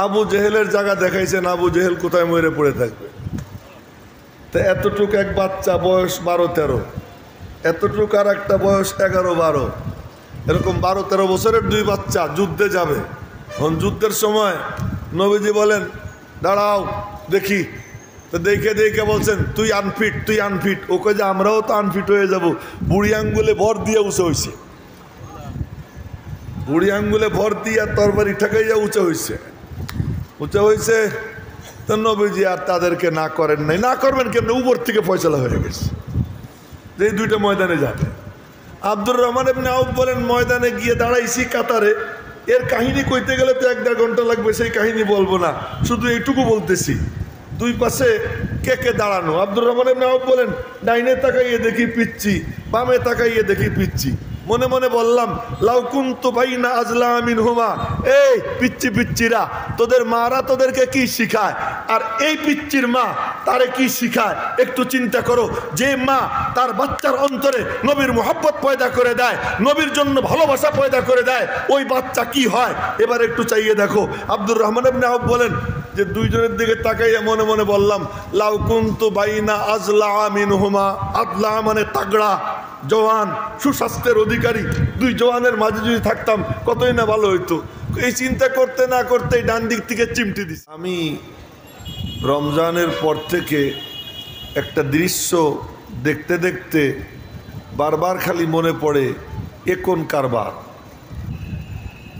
আবু জেহেলের জায়গা দেখাইছেন, আবু জেহেল কোথায় মরে পড়ে থাকবে। তা এতটুক এক বাচ্চা বয়স 12-13, এতটুক আর একটা বয়স 11-12, এরকম 12-13 বছরের দুই বাচ্চা যুদ্ধে যাবে। এখন যুদ্ধের সময় নবীজি বলেন দাঁড়াও দেখি, তো দেখে দেখে বলছেন তুই আনফিট, তুই আনফিট। ওকে যে আমরাও তো আনফিট হয়ে যাব। বুড়ি আঙ্গুলে ভর দিয়ে উঁচু হয়েছে, বুড়ি আঙ্গুলে ভর দিয়ে তরবারি ঠেকাইয়া উঁচু হয়েছে, উঁচু হয়েছে। তো নবীজি আর তাদেরকে না করেন নাই। না করবেন কেমন? উপর থেকে ফয়সালা হয়ে গেছে যে এই দুইটা ময়দানে যাবে। আব্দুর রহমান ইবনে আউফ বলেন ময়দানে গিয়ে দাঁড়াইছি কাতারে। এর কাহিনী কইতে গেলে তো 1-1.5 ঘন্টা লাগবে, সেই কাহিনী বলবো না, শুধু এইটুকু বলতেছি। দুই পাশে কে কে দাঁড়ানো। আব্দুর রহমান ইবনে আউফ বলেন ডাইনে তাকাইয়ে দেখি পিচ্ছি, বামে তাকাইয়ে দেখি পিচ্ছি। মনে মনে বললাম লাউ কুনতু বাইনা আজলা মিনহুমা, এই পিচ্ছি পিচ্ছিরা, তোদের মারা তোদেরকে কি শিখায় আর এই পিচ্চির মা তারে কি শিখায় একটু চিন্তা করো। যে মা তার বাচ্চার অন্তরে নবীর মোহাব্বত পয়দা করে দেয়, নবীর জন্য ভালোবাসা পয়দা করে দেয়, ওই বাচ্চা কি হয় এবার একটু চাইয়ে দেখো। আব্দুর রহমান ইবনে আউফ বলেন যে দুইজনের দিকে তাকাইয়া মনে মনে বললাম লাউ কুনতু বাইনা আজলা মিনহুমা, আজলা মানে তাগড়া জওয়ান সুস্বাস্থ্যের অধিকারী, দুই জওয়ানের মাঝে যদি থাকতাম কতই না ভালো হইতো। এই চিন্তা করতে না করতে ডান দিক থেকে চিমটি দিছি। আমি রমজানের পর থেকে একটা দৃশ্য দেখতে দেখতে বারবার খালি মনে পড়ে এ কোন কারবার।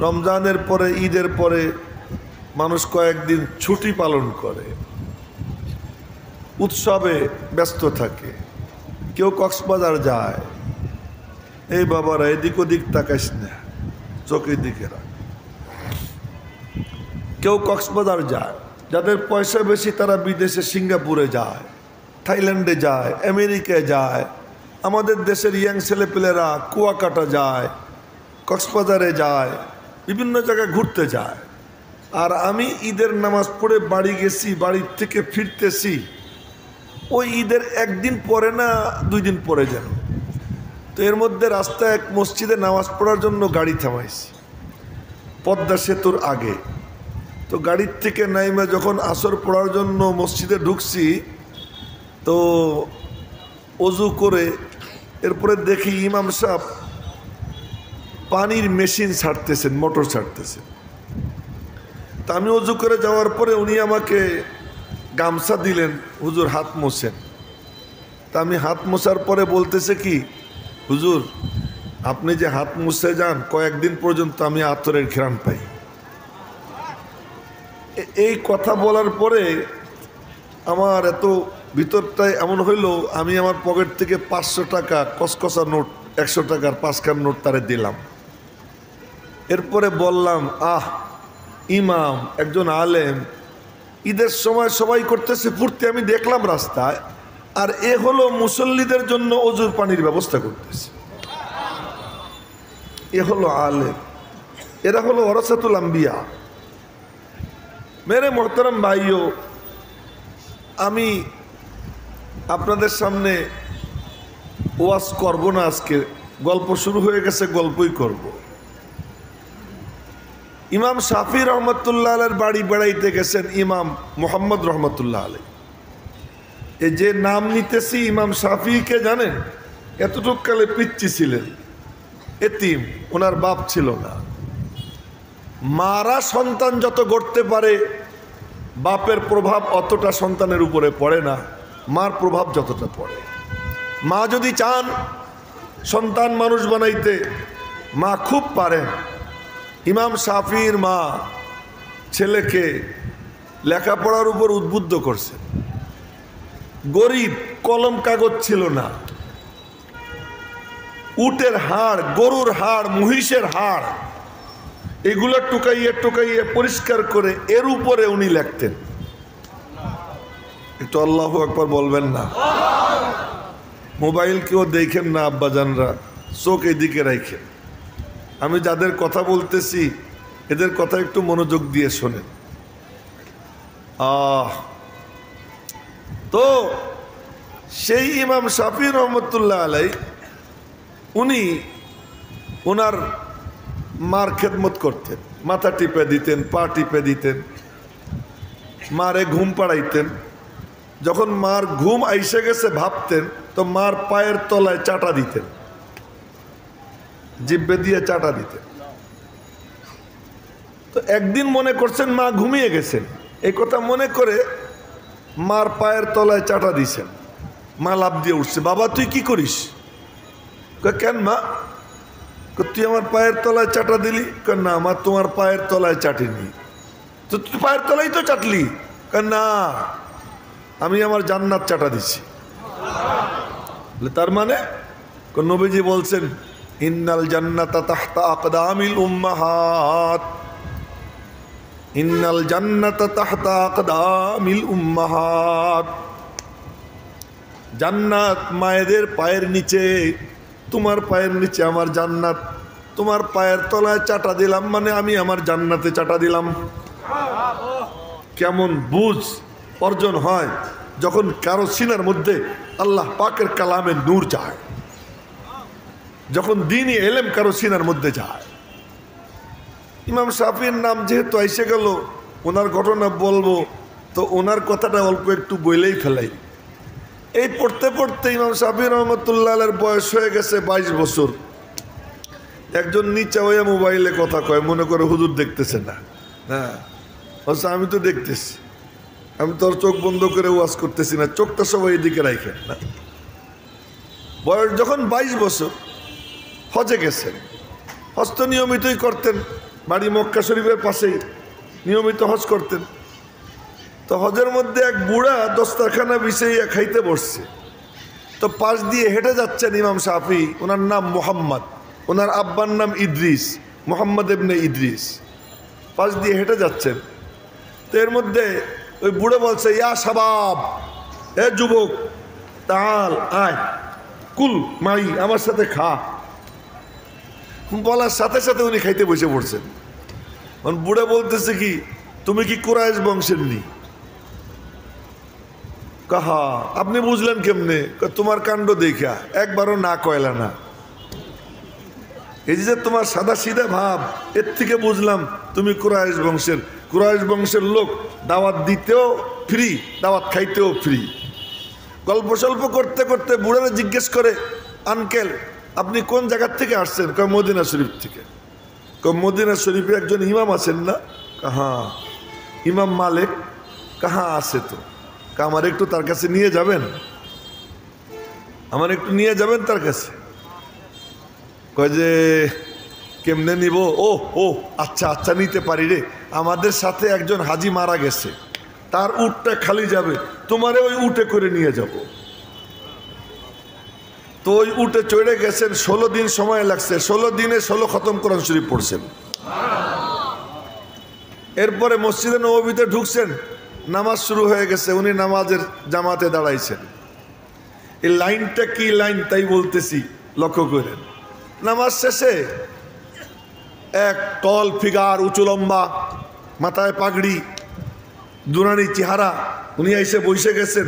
রমজানের পরে ঈদের পরে মানুষ কয়েকদিন ছুটি পালন করে, উৎসবে ব্যস্ত থাকে, কেউ কক্সবাজার যায়। এই বাবারা এদিক ওদিক তাকাইস না, চোখের দিকে রাখ। কেউ কক্সবাজার যায়, যাদের পয়সা বেশি তারা বিদেশে সিঙ্গাপুরে যায়, থাইল্যান্ডে যায়, আমেরিকায় যায়। আমাদের দেশের ইয়াং ছেলেপেলেরা কুয়াকাটা যায়, কক্সবাজারে যায়, বিভিন্ন জায়গায় ঘুরতে যায়। আর আমি ঈদের নামাজ পড়ে বাড়ি গেছি, বাড়ির থেকে ফিরতেছি ওই ঈদের একদিন পরে না 2 দিন পরে যেন। তো এর মধ্যে রাস্তায় এক মসজিদে নামাজ পড়ার জন্য গাড়ি থামাইছি পদ্মা সেতুর আগে। তো গাড়ির থেকে নাইমা যখন আসর পড়ার জন্য মসজিদে ঢুকছি, তো অজু করে এরপরে দেখি ইমাম সাহেব পানির মেশিন ছাড়তেছেন, মোটর ছাড়তেছেন। তা আমি অজু করে যাওয়ার পরে উনি আমাকে গামছা দিলেন, হুজুর হাত মোছেন। তা আমি হাত মোছার পরে বলতেছে কি, হুজুর আপনি যে হাত মুছে যান কয়েকদিন পর্যন্ত আমি আতরের ঘ্রাণ পাই। এই কথা বলার পরে আমার এত ভিতরটায় এমন হইল, আমি আমার পকেট থেকে 500 টাকা কসকসা নোট, 100 টাকার 5 নোট তারে দিলাম। এরপরে বললাম ইমাম একজন আলেম, ঈদের সময় সবাই করতেছে ফুর্তি, আমি দেখলাম রাস্তায়, আর এ হলো মুসল্লিদের জন্য অজুর পানির ব্যবস্থা করতেছে। এ হলো আলেম, এরা হলো ওয়ারাসাতুল আম্বিয়া। মেরে মোহতারাম ভাইও, আমি আপনাদের সামনে ওয়াজ করব না আজকে, গল্প শুরু হয়ে গেছে, গল্পই করব। ইমাম শাফি রহমতুল্লাহ আলাইহির বাড়ি বেড়াইতে গেছেন ইমাম মুহাম্মদ রহমতুল্লাহ আলাইহি। এই যে নাম নিতেছি ইমাম শাফিকে জানেন, এতটুক কালে পিচ্চি ছিলেন, এতিম, ওনার বাপ ছিল না। মারা সন্তান যত গড়তে পারে বাপের প্রভাব অতটা সন্তানের উপরে পড়ে না, মার প্রভাব যতটা পড়ে। মা যদি চান সন্তান মানুষ বানাইতে, মা খুব পারেন। ইমাম শাফির মা ছেলেকে লেখাপড়ার উপর উদ্বুদ্ধ করছে। গরিব, কলম কাগজ ছিল না, উটের হাড়, গরুর হাড়, মহিষের হাড়, এগুলো টুকাইয়ে টুকাইয়ে পরিষ্কার করে এর উপরে উনি লিখতেন। একটু আল্লাহু আকবার বলবেন না? মোবাইল কেউ দেখেন না আব্বাজানরা, চোখ এদিকে রাখেন। আমি যাদের কথা বলতেছি এদের কথা একটু মনোযোগ দিয়ে শোনেন। তো সেই ইমাম শাফি রহমতুল্লাহ আলাইহি উনি ওনার মার খেদমত করতেন, মাথা টিপে দিতেন, পা টিপে দিতেন, মারে ঘুম পাড়াইতেন। যখন মার ঘুম আইসে গেছে ভাবতেন তো মার পায়ের তলায় চাটা দিতেন, জিব্বে দিয়ে চাটা দিতেন। তো একদিন মনে করছেন মা ঘুমিয়ে গেছেন, এই কথা মনে করে মার পায়ের তলায় চাটা দিছেন। মা লাফ দিয়ে উঠছে, বাবা তুই কি করিস? কেন মা? তুই আমার পায়ের তলায় চাটা দিলি? না আমার তোমার পায়ের তলায় চাটিনি। তো তুই পায়ের তলায় তো চাটলি? না আমি আমার জান্নাত চাটা দিছি। তার মানে নবীজি বলছেন ইন্নাল জান্নাতা তাহতা আকদামিল উম্মাহাত, ইন্নাল জান্নাতা তাহতা আকদামিল উম্মাহাত। জান্নাত মায়েদের পায়ের নিচে, তোমার পায়ের নিচে আমার জান্নাত। তোমার পায়ের তলায় চাটা দিলাম মানে আমি আমার জান্নাতে চাটা দিলাম। কেমন বুঝ অর্জন হয় যখন কারো সিনার মধ্যে আল্লাহ পাকের কালামের নূর যায়, যখন দ্বীনি ইলম কারো সিনার মধ্যে যায়। ইমাম শাফির নাম যেহেতু এসে গেল, ওনার ঘটনা বলবো, তো ওনার কথাটা অল্প একটু বলেই ফেলাই। এই পড়তে পড়তে ইমাম শাফি রহমতুল্লাহ আলাইহির বয়স হয়ে গেছে 22 বছর। একজন নিচে হয়ে মোবাইলে কথা কয়, মনে করে হুজুর দেখতেছে না। হ্যাঁ আচ্ছা আমি তো দেখতেছি, আমি তো চোখ বন্ধ করে ওয়াজ করতেছি না, চোখটা সবাই এদিকে রাখেন না। বয়স যখন 22 বছর, হজে গেছেন। হজ তো নিয়মিতই করতেন, বাড়ি মক্কা শরীফের পাশেই নিয়মিত হজ করতেন। তো হজের মধ্যে এক বুড়া দস্তারখানা বিছাইয়া খাইতে বসছে। তো পাশ দিয়ে হেঁটে যাচ্ছেন ইমাম শাফি, ওনার নাম মোহাম্মদ, ওনার আব্বার নাম ইদ্রিস, মোহাম্মদ ইবনে ইদ্রিস। পাশ দিয়ে হেঁটে যাচ্ছেন, তো এর মধ্যে ওই বুড়ো বলছে, ইয়া শাবাব, এ যুবক, তাল আয়, কুল মাই, আমার সাথে খা। বলার সাথে সাথে উনি খাইতে বসে পড়ছেন। বুড়া বলতেছে কি, তুমি কি কুরাইশ বংশের নি? কাহা আপনি বুঝলেন কেমনে? তোমার কাণ্ড দেখা, একবারও না কয়লা না। এই যে তোমার সাদা সিধা ভাব, এর থেকে বুঝলাম তুমি কুরাইশ বংশের। কুরাইশ বংশের লোক দাওয়াত দিতেও ফ্রি, দাওয়াত খাইতেও ফ্রি। গল্প সল্প করতে করতে বুড়ারা জিজ্ঞেস করে, আঙ্কেল আপনি কোন জায়গার থেকে আসছেন? কয় মদিনা শরীফ থেকে। কয় মদিনা শরীফে একজন ইমাম আছেন না? হ্যাঁ ইমাম মালিক। কাহা আছে? তো আমার একটু তার কাছে নিয়ে যাবেন, আমার একটু নিয়ে যাবেন তার কাছে। কয় যে কেমনে নিব? ও ও আচ্ছা আচ্ছা নিতে পারি রে, আমাদের সাথে একজন হাজি মারা গেছে, তার উটটা খালি যাবে, তোমারে ওই উটে করে নিয়ে যাব। তো ওই উটে চড়ে গেছেন, 16 দিন সময় লাগছে, 16 দিনে 16 খতম কোরআন শরীফ পড়ছেন। এরপরে মসজিদে নববীতে ঢুকছেন, নামাজ শুরু হয়ে গেছে, উনি নামাজের জামাতে দাঁড়াইছেন। এই লাইনটা কি লাইন তাই বলতেছি, লক্ষ্য করেন। নামাজ শেষে এক টল ফিগার, উঁচু লম্বা, মাথায় পাগড়ি, দুরানি চেহারা, উনি এসে বসে গেছেন।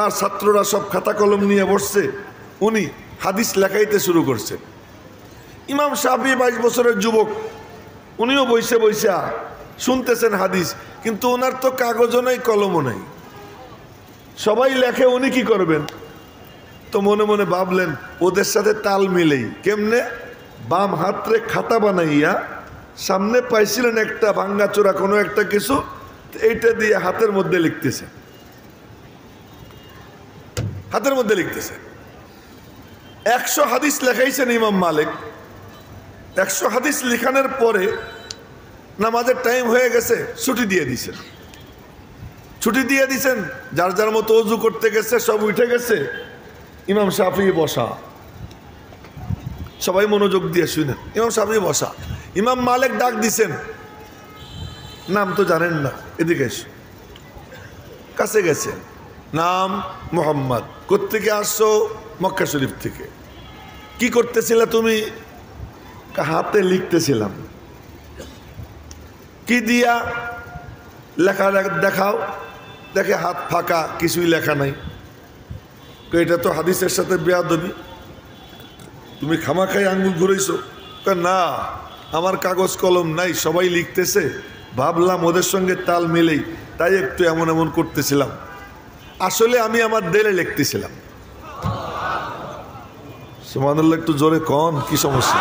আর ছাত্ররা সব খাতা কলম নিয়ে বসছে, উনি হাদিস লেখাইতে শুরু করছেন। ইমাম শাফি 22 বছরের যুবক, উনিও বসে বসে শুনতেছেন হাদিস, কিন্তু ওনার তো কাগজও নাই, কলমও নাই, সবাই লেখে, উনি কি করবেন? তো মনে মনে ভাবলেন ওদের সাথে তাল মিলেই। কেমনে? বাম হাতরে খাতা বানাইয়া সামনে পাইছিলেন একটা ভাঙ্গাচোরা কোনো একটা কিছু, এইটা দিয়ে হাতের মধ্যে লিখতেছে, হাতের মধ্যে লিখতেছে। 100 হাদিস লেখাইছেন ইমাম মালিক। 100 হাদিস লেখানোর পরে নামাজের টাইম হয়ে গেছে, ছুটি দিয়ে দিছেন। ছুটি দিয়ে দিছেন, যার যার মতো অজু করতে গেছে, সব উঠে গেছে। ইমাম শাফি বসা, সবাই মনোযোগ দিয়ে শুনেন। ইমাম শাফি বসা, ইমাম মালিক ডাক দিছেন, নাম তো জানেন না, এদিকে এসো। কাছে গেছে, নাম মোহাম্মদ। কোত্থেকে আসছো? মক্কা শরীফ থেকে। কি করতেছিলে তুমি? হাতে লিখতেছিলাম। কি দিয়া? লেখা দেখাও। দেখে হাত ফাঁকা, কিছুই লেখা নাই। এটা তো হাদিসের সাথে বেয়াদবি, তুমি খামাখাই আঙ্গুল ঘুরাইছো। না, আমার কাগজ কলম নাই, সবাই লিখতেছে, ভাবলাম ওদের সঙ্গে তাল মিলেই, তাই একটু এমন এমন করতেছিলাম। আসলে আমি আমার দিলে লিখতেছিলাম। সুবহানাল্লাহ, একটু জোরে কন, কি সমস্যা?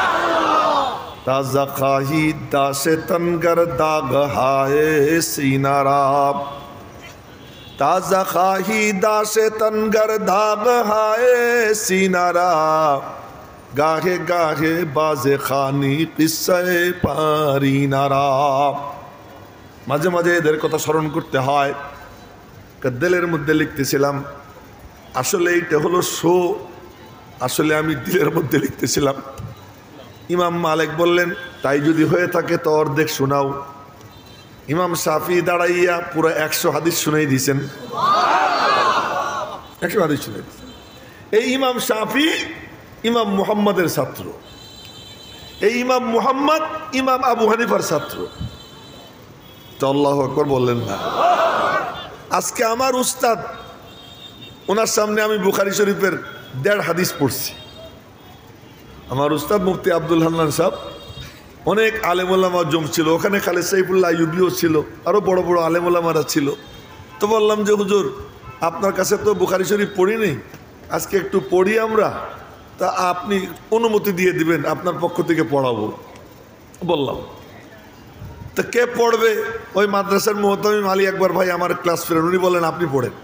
তাজা খাহি দাসে তনগর দাগ হায়ে সিনারাব, ताजा खाही दाशे तनगर दाग हाय सीनारा, गाहे गाहे बाजे खानी किस्से पारीनारा। মাঝে মাঝে এদের কথা স্মরণ করতে হয়। দিলের মধ্যে লিখতেছিলাম, আসলে এইটা হলো শো, আসলে আমি দিলের মধ্যে লিখতেছিলাম। ইমাম মালিক বললেন, তাই যদি হয়ে থাকে তো অর্ধেক শোনাও। ইমাম শাফি দাঁড়াইয়া পুরো 100 হাদিস শুনাই দিয়েছেন। 100 হাদিস শুনাই দিয়েছেন। এই ইমাম শাফি ইমাম মুহাম্মাদের ছাত্র, এই ইমাম মুহাম্মদ ইমাম আবু হানিফার ছাত্র। তো আল্লাহু আকবার বললেন না? আজকে আমার উস্তাদ, ওনার সামনে আমি বুখারী শরীফের 1.5 হাদিস পড়ছি। আমার উস্তাদ মুফতি আব্দুল হান্নান সাহেব, অনেক আলেম ওলামা জমছিল ওখানে, খালেদ সাইফুল্লাহ আইয়ুবিও ছিল, আরও বড় বড় আলেম ওলামারা ছিল। তো বললাম যে হুজুর, আপনার কাছে তো বুখারী শরীফ পড়ি নেই, আজকে একটু পড়ি আমরা, তা আপনি অনুমতি দিয়ে দিবেন, আপনার পক্ষ থেকে পড়াবো। বললাম, তা কে পড়বে? ওই মাদ্রাসার মুহতামিম আলী আকবর ভাই আমার ক্লাস ফ্রেন্ড, উনি বলেন আপনি পড়েন।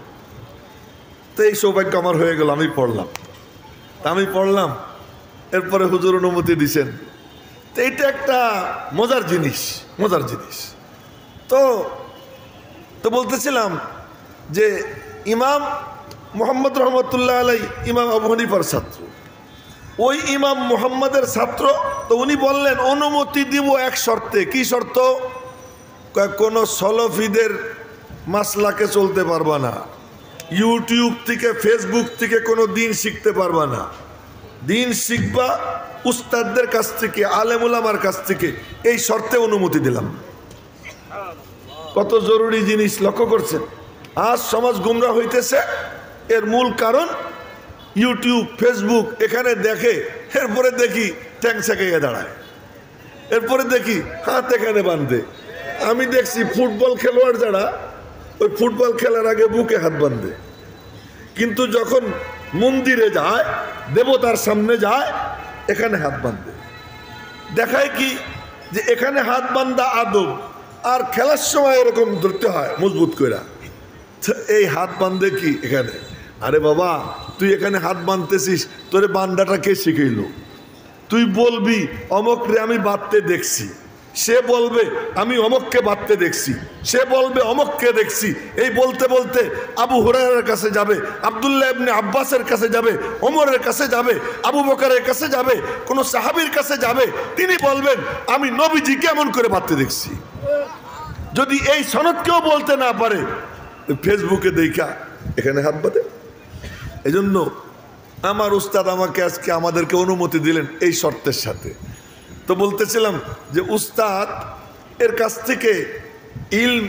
তো এই সৌভাগ্য আমার হয়ে গেল, আমি পড়লাম। তা আমি পড়লাম, এরপরে হুজুর অনুমতি দিছেন। তো এটা একটা মজার জিনিস, মজার জিনিস। তো বলতেছিলাম যে ইমাম মুহাম্মদ রহমতুল্লাহ আলাই ইমাম আবু হানিফার ছাত্র, ওই ইমাম মুহাম্মাদের ছাত্র। তো উনি বললেন অনুমতি দিব এক শর্তে। কি শর্ত? কোনো সলফিদের মাসলাকে চলতে পারবা না, ইউটিউব থেকে ফেসবুক থেকে কোনো দিন শিখতে পারবা না, দিন শিখবা উস্তাদদের কাছ থেকে, আলেম উলামার কাছ থেকে। এই শর্তে অনুমতি দিলাম। কত জরুরি জিনিস লক্ষ্য করছেন? আজ সমাজ গুমরা হইতেছে, এর মূল কারণ ইউটিউব ফেসবুক। এখানে দেখে, এরপরে দেখি ট্যাং ছেঁকাইয়া দাঁড়ায়, এরপরে দেখি হাত এখানে বাঁধে। আমি দেখছি ফুটবল খেলোয়াড় যারা, ওই ফুটবল খেলার আগে বুকে হাত বাঁধে, কিন্তু যখন মন্দিরে যায়, দেবতার সামনে যায়, এখানে হাত বাঁধে। দেখায় কি যে এখানে হাত বান্ধা আদব, আর খেলার সময় এরকম ধরতে হয় মজবুত করে। এই হাত বাঁধে কি এখানে? আরে বাবা, তুই এখানে হাত বাঁধতেছিস, তোরে বান্দাটা কে শিখাইল? তুই বলবি অমক রে আমি বাঁধতে দেখছি, সে বলবে আমি অমককে বাঁধতে দেখছি, সে বলবে অমককে দেখছি। এই বলতে বলতে আবু হুরায়রার কাছে যাবে, আব্দুল্লাহ ইবনে আব্বাসের কাছে যাবে, ওমরের কাছে যাবে, আবু বকরের কাছে যাবে, কোন সাহাবীর কাছে যাবে, তিনি বলবেন আমি নবীজিকে এমন করে বাঁধতে দেখছি। যদি এই সনদ কেউ বলতে না পারে, ফেসবুকে দেখা এখানে হাত বাঁধে। এই জন্য আমার উস্তাদ আমাকে আজকে আমাদেরকে অনুমতি দিলেন এই শর্তের সাথে। তো বলতেছিলাম যে উস্তাদ এর কাছ থেকে ইলম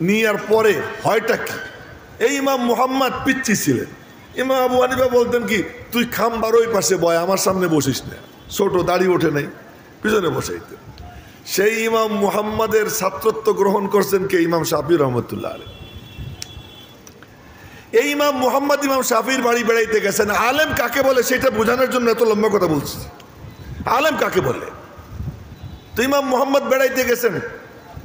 নেওয়ার পরে হয়টা কি? এই ইমাম মুহাম্মদ পিচ্ছি ছিলেন। ইমাম আবু হানিফা বলতেন কি, তুই খাম্বার ওই পাশে বয়, আমার সামনে বসিস না, ছোট দাড়ি ওঠে নাই, পিছনে বসাইতেন। সেই ইমাম মুহাম্মাদের ছাত্রত্ব গ্রহণ করছেন কে? ইমাম শাফি রহমতুল্লাহ আলাইহি। এই ইমাম মুহাম্মদ ইমাম শাফির বাড়ি বেড়াইতে গেছেন। আলেম কাকে বলে সেটা বোঝানোর জন্য এত লম্বা কথা বলছি। আলেম কাকে বলে? তো ইমাম মুহাম্মদ বেড়াইতে গেছেন,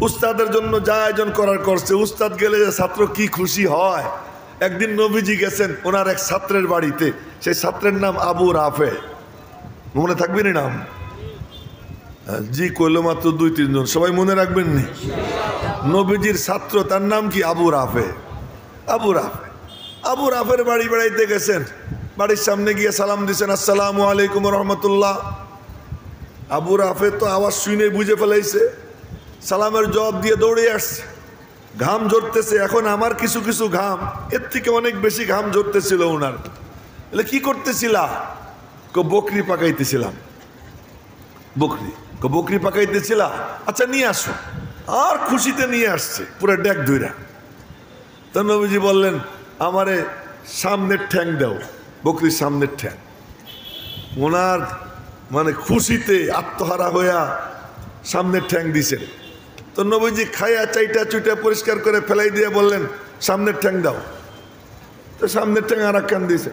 উস্তাদের জন্য যা আয়োজন করার করছে। উস্তাদ গেলে ছাত্র কি খুশি হয়। একদিন নবীজি গেছেন ওনার এক ছাত্রের বাড়িতে, সেই ছাত্রের নাম আবু রাফে। মনে থাকবেন নাম? জি কইলো মাত্র 2-3 জন, সবাই মনে রাখবেন নি? নবীজির ছাত্র, তার নাম কি? আবু রাফে। আবু রাফে, আবু রাফের বাড়ি বেড়াইতে গেছেন। বাড়ির সামনে গিয়ে সালাম দিয়েছেন, আসসালামু আলাইকুম রহমতুল্লাহ। আবু রাফে তো আওয়াজ শুনে বুঝে ফেলাইছে, সালামের জবাব দিয়ে দৌড়ে আসছে। ঘাম ঝরতেছে, এখন আমার কিছু কিছু ঘাম এর থেকে অনেক বেশি ঘাম ঝরতেছিল ওনার। বলে কি করতেছিলা? বকরি পাকাইতেছিলাম। বকরি? বকরি পাকাইতেছিলা, আচ্ছা নিয়ে আসো। আর খুশিতে নিয়ে আসছে পুরো ডেক ধইরা। তো নবীজি বললেন, আমারে সামনের ঠ্যাং দাও, বকরির সামনের ঠ্যাং। ওনার মানে খুশিতে আত্মহারা হইয়া সামনের ঠ্যাং দিছেন। তো নবীজি খায়া চাইটা চুইটা পরিষ্কার করে ফেলাই দিয়ে বললেন সামনের ঠ্যাং দাও। তো সামনের ঠ্যাং আর এক কান দিয়েছে।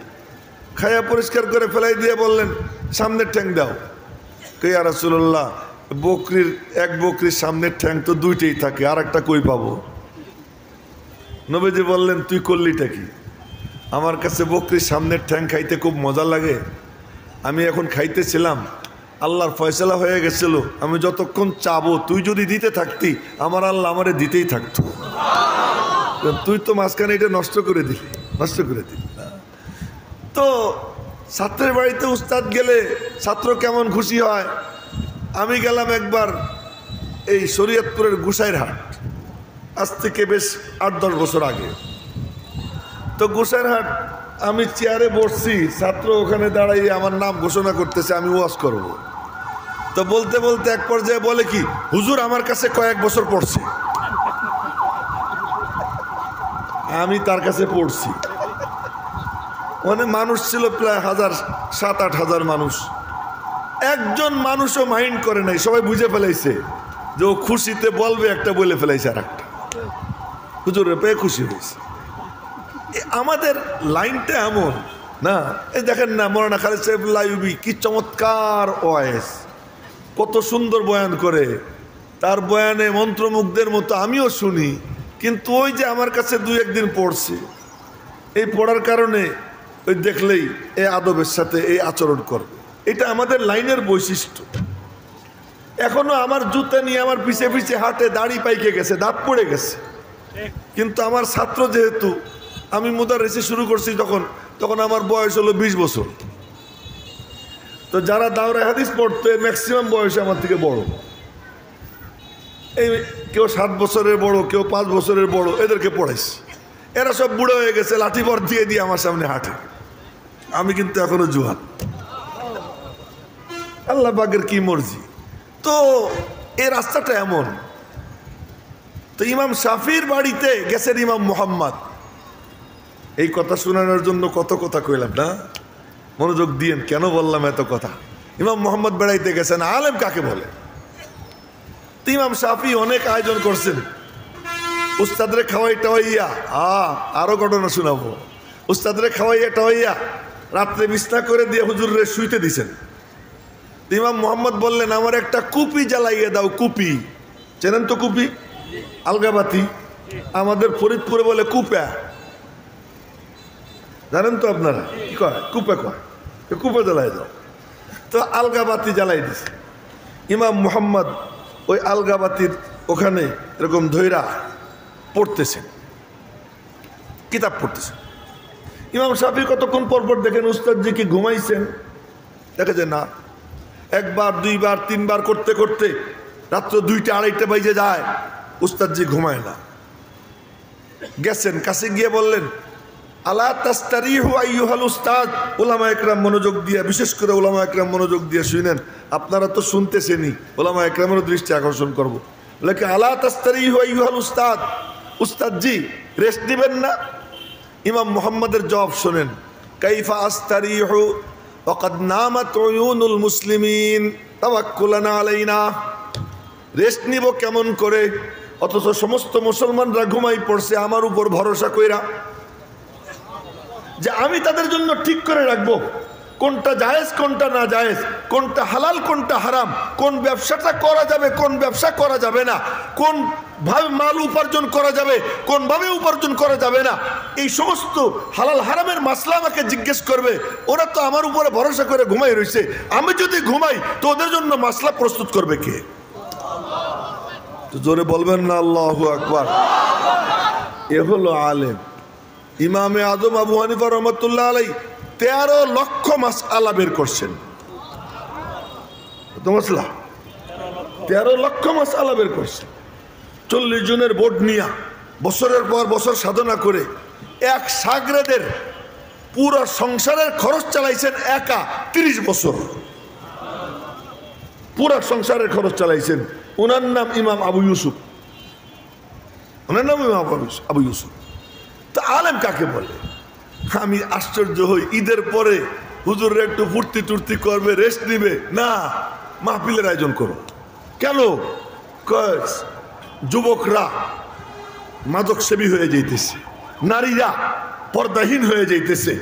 খায়া পরিষ্কার করে ফেলাই দিয়ে বললেন সামনের ঠ্যাং দাও। কে ইয়া রাসূলুল্লাহ, বকরির এক বকরির সামনের ঠ্যাং তো দুইটাই থাকে, আর একটা কই পাবো? নবীজি বললেন তুই করলিটা কি? আমার কাছে বকরির সামনের ঠ্যাং খাইতে খুব মজা লাগে, আমি এখন খাইতেছিলাম, আল্লাহর ফয়সালা হয়ে গেছিল, আমি যতক্ষণ চাবো তুই যদি দিতে থাকতি আমার আল্লাহ আমারে দিতেই থাকতো। তুই তো মাঝখানে এটা নষ্ট করে দিলি। তো ছাত্রের বাড়িতে উস্তাদ গেলে ছাত্র কেমন খুশি হয়। আমি গেলাম একবার এই শরীয়তপুরের গুসাইর হাট, আজ থেকে বেশ 8-10 বছর আগে। তো গুসাইর হাট আমি চেয়ারে বসছি, ছাত্র ওখানে দাঁড়াইয়ে আমার নাম ঘোষণা করতেছে, আমি ওয়াজ করব। তো বলতে বলতে এক পর্যায়ে বলে কি, হুজুর আমার কাছে কয়েক বছর পড়ছে। আমি তার কাছে পড়ছি। মানে মানুষ ছিল প্রায় 7-8 হাজার মানুষ। একজন মানুষও মাইন্ড করে নাই, সবাই বুঝে ফেলাইছে যে ও খুশিতে বলবে একটা, বলে ফেলাইছে আর একটা। হুজুরের পেয়ে খুশি হয়েছে। আমাদের লাইনটা এমন না, এই দেখেন না মৌলানা খালেদ সাহেব লাইবি কি চমৎকার ওয়াইস, কত সুন্দর বয়ান করে, তার বয়ানে মন্ত্রমুগ্ধের মতো আমিও শুনি। কিন্তু ওই যে আমার কাছে 2-1 দিন পড়ছে, এই পড়ার কারণে ওই দেখলেই এই আদবের সাথে এই আচরণ করবে। এটা আমাদের লাইনের বৈশিষ্ট্য। এখনো আমার জুতা নিয়ে আমার পিছে পিছে হাঁটে, দাড়ি পাইকে গেছে, দাঁত পড়ে গেছে। কিন্তু আমার ছাত্র যেহেতু, আমি মুদাররিসে শুরু করছি তখন আমার বয়স হলো 20 বছর। তো যারা দাওরা হাদিস পড়তো ম্যাক্সিমাম বয়সে আমার থেকে বড়। এই কেউ 7 বছরের বড়, কেউ 5 বছরের বড়, এদেরকে পড়াইছি। এরা সব বুড়ো হয়ে গেছে, লাঠি বর দিয়ে দিয়ে আমার সামনে হাঁটে। আমি কিন্তু এখনো জুয়ান। আল্লাহ পাকের কি মর্জি। তো এই রাস্তাটা এমন। তো ইমাম শাফির বাড়িতে গেছেন ইমাম মুহাম্মদ। এই কথা শোনানোর জন্য কত কথা কইলাম না, মনোযোগ দিয়েন। কেন বললাম এত কথা? ইমাম মুহাম্মদ বেড়াইতে গেছেন। আলেম কাকে বলে? ইমাম শাফি অনেক আয়োজন করছেন, উস্তাদরে খাওয়াই টাওয়াইয়া, আরো ঘটনা শোনাবো। উস্তাদরে খাওয়াইয়া টাওয়াইয়া রাত্রে বিছনা করে দিয়ে হুজুরে শুইতে দিছেন। ইমাম মুহাম্মদ বললেন আমার একটা কুপি জ্বালাইয়া দাও। কুপি চেনেন তো? কুপি আলগাবাতি, আমাদের ফরিদপুরে বলে কুপা, জানেন তো আপনারা? কি কয়? কুপা কয়। কুপা জ্বালাই দাও। তো আলগাবাতি জ্বালাই দিছে। ইমাম মুহাম্মদ ওই আলগাবাতির ওখানে এরকম ধৈরা পড়তেছেন, কিতাব পড়তেছেন। ইমাম শাফি কতক্ষণ পরপর দেখেন উস্তাদজি কি ঘুমাইছেন, দেখে যে না। 1 বার 2 বার 3 বার করতে করতে রাত্র 2টা 2:30 বাজে যায়, উস্তাদজি ঘুমায় না। গেছেন, কাছে গিয়ে বললেন আলা তাস্তারিহু আইয়ুহাল উস্তাদ। উলামা একরাম মনোযোগ দিয়ে, বিশেষ করে উলামা একরাম মনোযোগ দিয়ে শুনেন, আপনারা তো শুনতেছেনই, উলামা একরামেরও দৃষ্টি আকর্ষণ করবো। বলে আলা তাস্তারিহু আইয়ুহাল উস্তাদ, উস্তাদজি রেস্ট নেবেন না? ইমাম মুহাম্মদের জবাব শোনেন, কাইফা আস্তারিহু ওয়াকাদ নামাত উয়ুনুল মুসলিমিন তাওয়াক্কুলান আলাইনা। রেস্ট নিব কেমন করে, অথচ সমস্ত মুসলমানরা ঘুমাই পড়ছে আমার উপর ভরসা কইরা, যে আমি তাদের জন্য ঠিক করে রাখবো কোনটা জায়েজ কোনটা না জায়েজ, কোনটা হালাল কোনটা হারাম, কোন ব্যবসাটা করা যাবে কোন ব্যবসা করা যাবে না, কোন ভাবে মাল উপার্জন করা যাবে কোন ভাবে উপার্জন করা যাবে না, এই সমস্ত হালাল হারামের মাসলা আমাকে জিজ্ঞেস করবে। ওরা তো আমার উপরে ভরসা করে ঘুমাই রয়েছে, আমি যদি ঘুমাই তো ওদের জন্য মাসলা প্রস্তুত করবে কে? তো জোরে বলবেন না আল্লাহু আকবার। এ হলো আলেম। ইমামে আজম আবু হানিফা রহমতুল্লাহ আলাই 13 লক্ষ মাসআলা বের করছেন। কত মাসলা? 13 লক্ষ মাসআলা বের করছেন। 40 জনের বোর্ড নিয়ে বছরের পর বছর সাধনা করে এক সাগরেদের পুরো সংসারের খরচ চালাইছেন একা 30 বছর। পুরো সংসারের খরচ চালাইছেন। ওনার নাম ইমাম আবু ইউসুফ। ওনার নাম ইমাম আবু ইউসুফ। তা আলেম কাকে বলে? আমি আশ্চর্য হই, ঈদের পরে হুজুররা একটু ফুর্তি টুর্তি করবে, রেস্ট নিবে না, মাহফিলের আয়োজন করো। কেন? যুবকরা মাদক সেবী হয়ে যাইতেছে, নারীরা পর্দাহীন হয়ে যাইতেছে,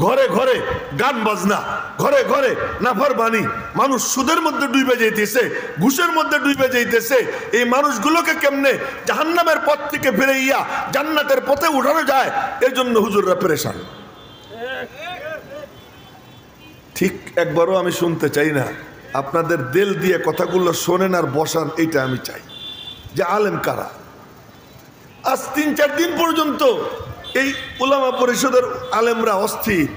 ঘরে ঘরে গান বাজনা, ঘরে ঘরে নাফরমানি, মানুষ সুদের মধ্যে ডুবে যাইতেছে, ঘুষের মধ্যে ডুবে যাইতেছে। এই মানুষগুলোকে কেমনে জাহান্নামের পথ থেকে ফিরাইয়া জান্নাতের পথে উঠানো যায়, এই জন্য হুজুররা পেরেশান। ঠিক একবারও আমি শুনতে চাই না, আপনাদের দিল দিয়ে কথাগুলো শোনেন আর বসান, এইটা আমি চাই। যে আলেম কারা? আজ 3-4 দিন পর্যন্ত এই উলামা পরিষদের আলেমরা অস্থির,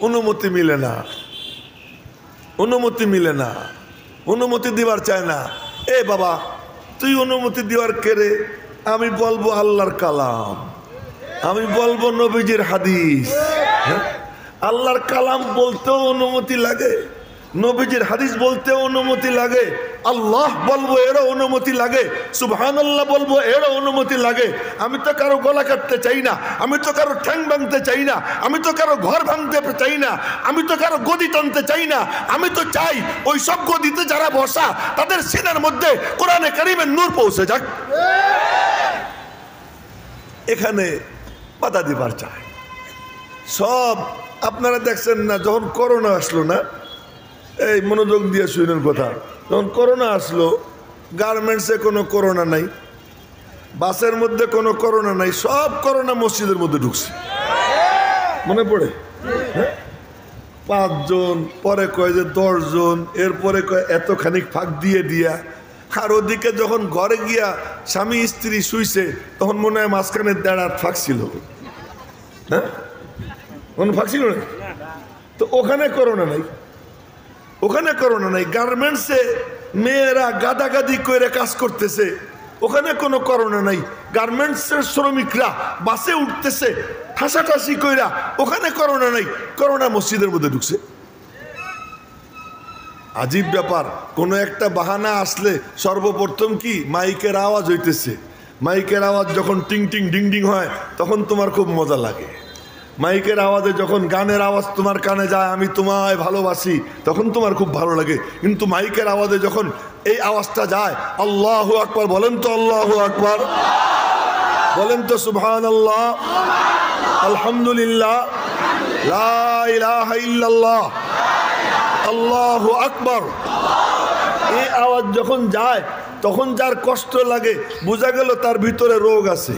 অনুমতি মিলে না, অনুমতি মিলে না, অনুমতি দিবার চায় না। এ বাবা, তুই অনুমতি দেওয়ার কেড়ে? আমি বলবো আল্লাহর কালাম, আমি বলবো নবীজির হাদিস। আল্লাহর কালাম বলতেও অনুমতি লাগে, নবীজির হাদিস বলতেও অনুমতি লাগে, আল্লাহ বলবো এরও অনুমতি লাগে, সুবহানাল্লাহ বলবো এরও অনুমতি লাগে। আমি তো কারো গলা কাটতে চাই না, আমি তো কারো ঠ্যাং ভাঙতে চাই না, আমি তো কারো ঘর ভাঙতে চাই না, আমি তো কারো গদি টানতে চাই না। আমি তো চাই ওই সব গদিতে যারা বসা তাদের সিনার মধ্যে কোরআনে কারীমের নূর পৌঁছে যাক। এখানে বাধা দিবার চায় সব। আপনারা দেখছেন না, যখন করোনা আসলো না, এই মনোযোগ দিয়ে শুনেন কথা, যখন করোনা আসলো, গার্মেন্টসে কোনো করোনা নাই, বাসের মধ্যে কোনো করোনা নাই, সব করোনা মসজিদের মধ্যে ঢুকছে। মনে পড়ে? 5 জন, পরে কয় যে 10 জন, এরপরে কয় এতখানি ফাঁক দিয়ে দিয়া। আর ওদিকে যখন ঘরে গিয়া স্বামী স্ত্রী শুইছে, তখন মনে হয় মাঝখানে দেড়ার ফাঁক ছিল। হ্যাঁ, কোনো ফাঁক ছিল না তো, ওখানে করোনা নাই, ওখানে করোনা নাই। গার্মেন্টসে মেয়েরা গাদাগাদি করে কাজ করতেছে, ওখানে কোনো করোনা নাই। গার্মেন্টসের শ্রমিকরা বাসে উঠতেছে ঠাসাঠাসি কইরা, ওখানে করোনা নাই। করোনা মসজিদের মধ্যে ঢুকছে। আজীব ব্যাপার। কোনো একটা বাহানা আসলে সর্বপ্রথম কি মাইকের আওয়াজ হইতেছে। মাইকের আওয়াজ যখন টিং টিং ডিং ডিং হয়, তখন তোমার খুব মজা লাগে। মাইকের আওয়াজে যখন গানের আওয়াজ তোমার কানে যায়, আমি তোমায় ভালোবাসি, তখন তোমার খুব ভালো লাগে। কিন্তু মাইকের আওয়াজে যখন এই আওয়াজটা যায়, আল্লাহু আকবার বলেন তো, আল্লাহু আকবার বলেন তো, সুবহানাল্লাহ, আলহামদুলিল্লাহ, লা ইলাহা ইল্লাল্লাহ, আল্লাহু আকবার, এই আওয়াজ যখন যায়, তখন যার কষ্ট লাগে, বোঝা গেল তার ভিতরে রোগ আছে,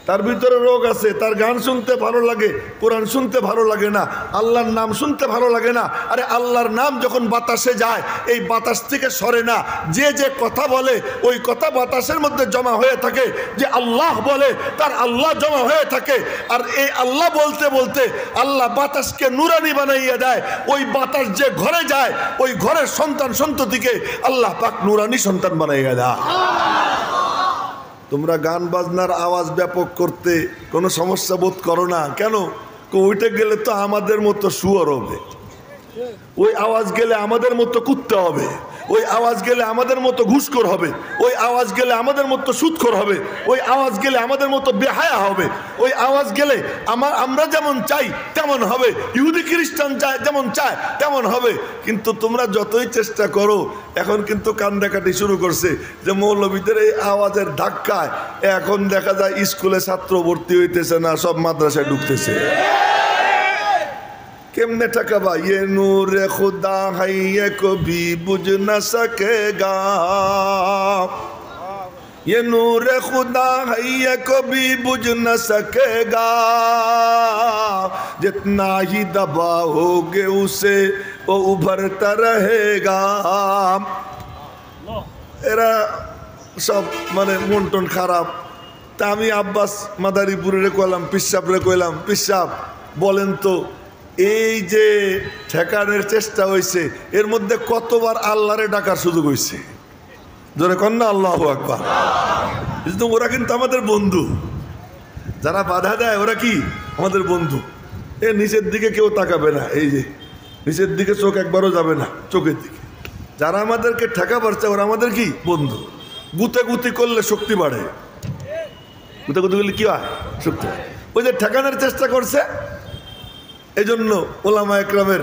তার ভিতরে রোগ আছে। তার গান শুনতে ভালো লাগে, কোরআন শুনতে ভালো লাগে না, আল্লাহর নাম শুনতে ভালো লাগে না। আরে আল্লাহর নাম যখন বাতাসে যায়, এই বাতাস থেকে সরে না। যে যে কথা বলে, ওই কথা বাতাসের মধ্যে জমা হয়ে থাকে। যে আল্লাহ বলে, তার আল্লাহ জমা হয়ে থাকে। আর এই আল্লাহ বলতে বলতে আল্লাহ বাতাসকে নুরানি বানাইয়া দেয়। ওই বাতাস যে ঘরে যায়, ওই ঘরের সন্তান সন্ততিকে আল্লাহ পাক নুরানি সন্তান বানাইয়া দেয়। তোমরা গান বাজনার আওয়াজ ব্যাপক করতে কোনো সমস্যা বোধ করো না কেন? ওইটা গেলে তো আমাদের মতো শুয়োর হবে, ওই আওয়াজ গেলে আমাদের মতো কুত্তা হবে, ওই আওয়াজ গেলে আমাদের মতো ঘুষখোর হবে, ওই আওয়াজ গেলে আমাদের মতো সুদখোর হবে, ওই আওয়াজ গেলে আমাদের মতো বেহায়া হবে, ওই আওয়াজ গেলে আমরা যেমন চাই তেমন হবে, ইহুদি খ্রিস্টান চায় যেমন চায় তেমন হবে। কিন্তু তোমরা যতই চেষ্টা করো, এখন কিন্তু কান্দাকাটি শুরু করছে যে মৌলবীদের এই আওয়াজের ধাক্কায় এখন দেখা যায় স্কুলে ছাত্র ভর্তি হইতেছে না, সব মাদ্রাসায় ঢুকতেছে। কেমনে ঠকাবা? ये नूर खुदा है ये कभी बुझ न सकेगा, ये नूर खुदा है ये कभी बुझ न सकेगा, जितना ही दबाओगे उसे वो उभरता रहेगा। এরা সব মানে মন টন খারাপ। তা আমি আব্বাস মাদারীপুরে কইলাম, পিসাবরে কইলাম, পিসাব বলেন তো, এই যে ঠেকানোর চেষ্টা হয়েছে, এর মধ্যে কতবার আল্লাহরে ডাকার সুযোগ হয়েছে? জোরে কন্যা আল্লাহু আকবার। ওরা কিন্তু আমাদের বন্ধু, যারা বাধা দেয় ওরা কি আমাদের বন্ধু। এ নিচের দিকে কেউ তাকাবে না, এই যে নিচের দিকে চোখ একবারও যাবে না, চোখের দিকে। যারা আমাদেরকে ঠেকা পারছে ওরা আমাদের কি বন্ধু। গুতাগুতি করলে শক্তি বাড়ে, গুতাগুতি করলে কি হয়? শক্তি। ওই যে ঠেকানোর চেষ্টা করছে, এই জন্য ওলামা একরামের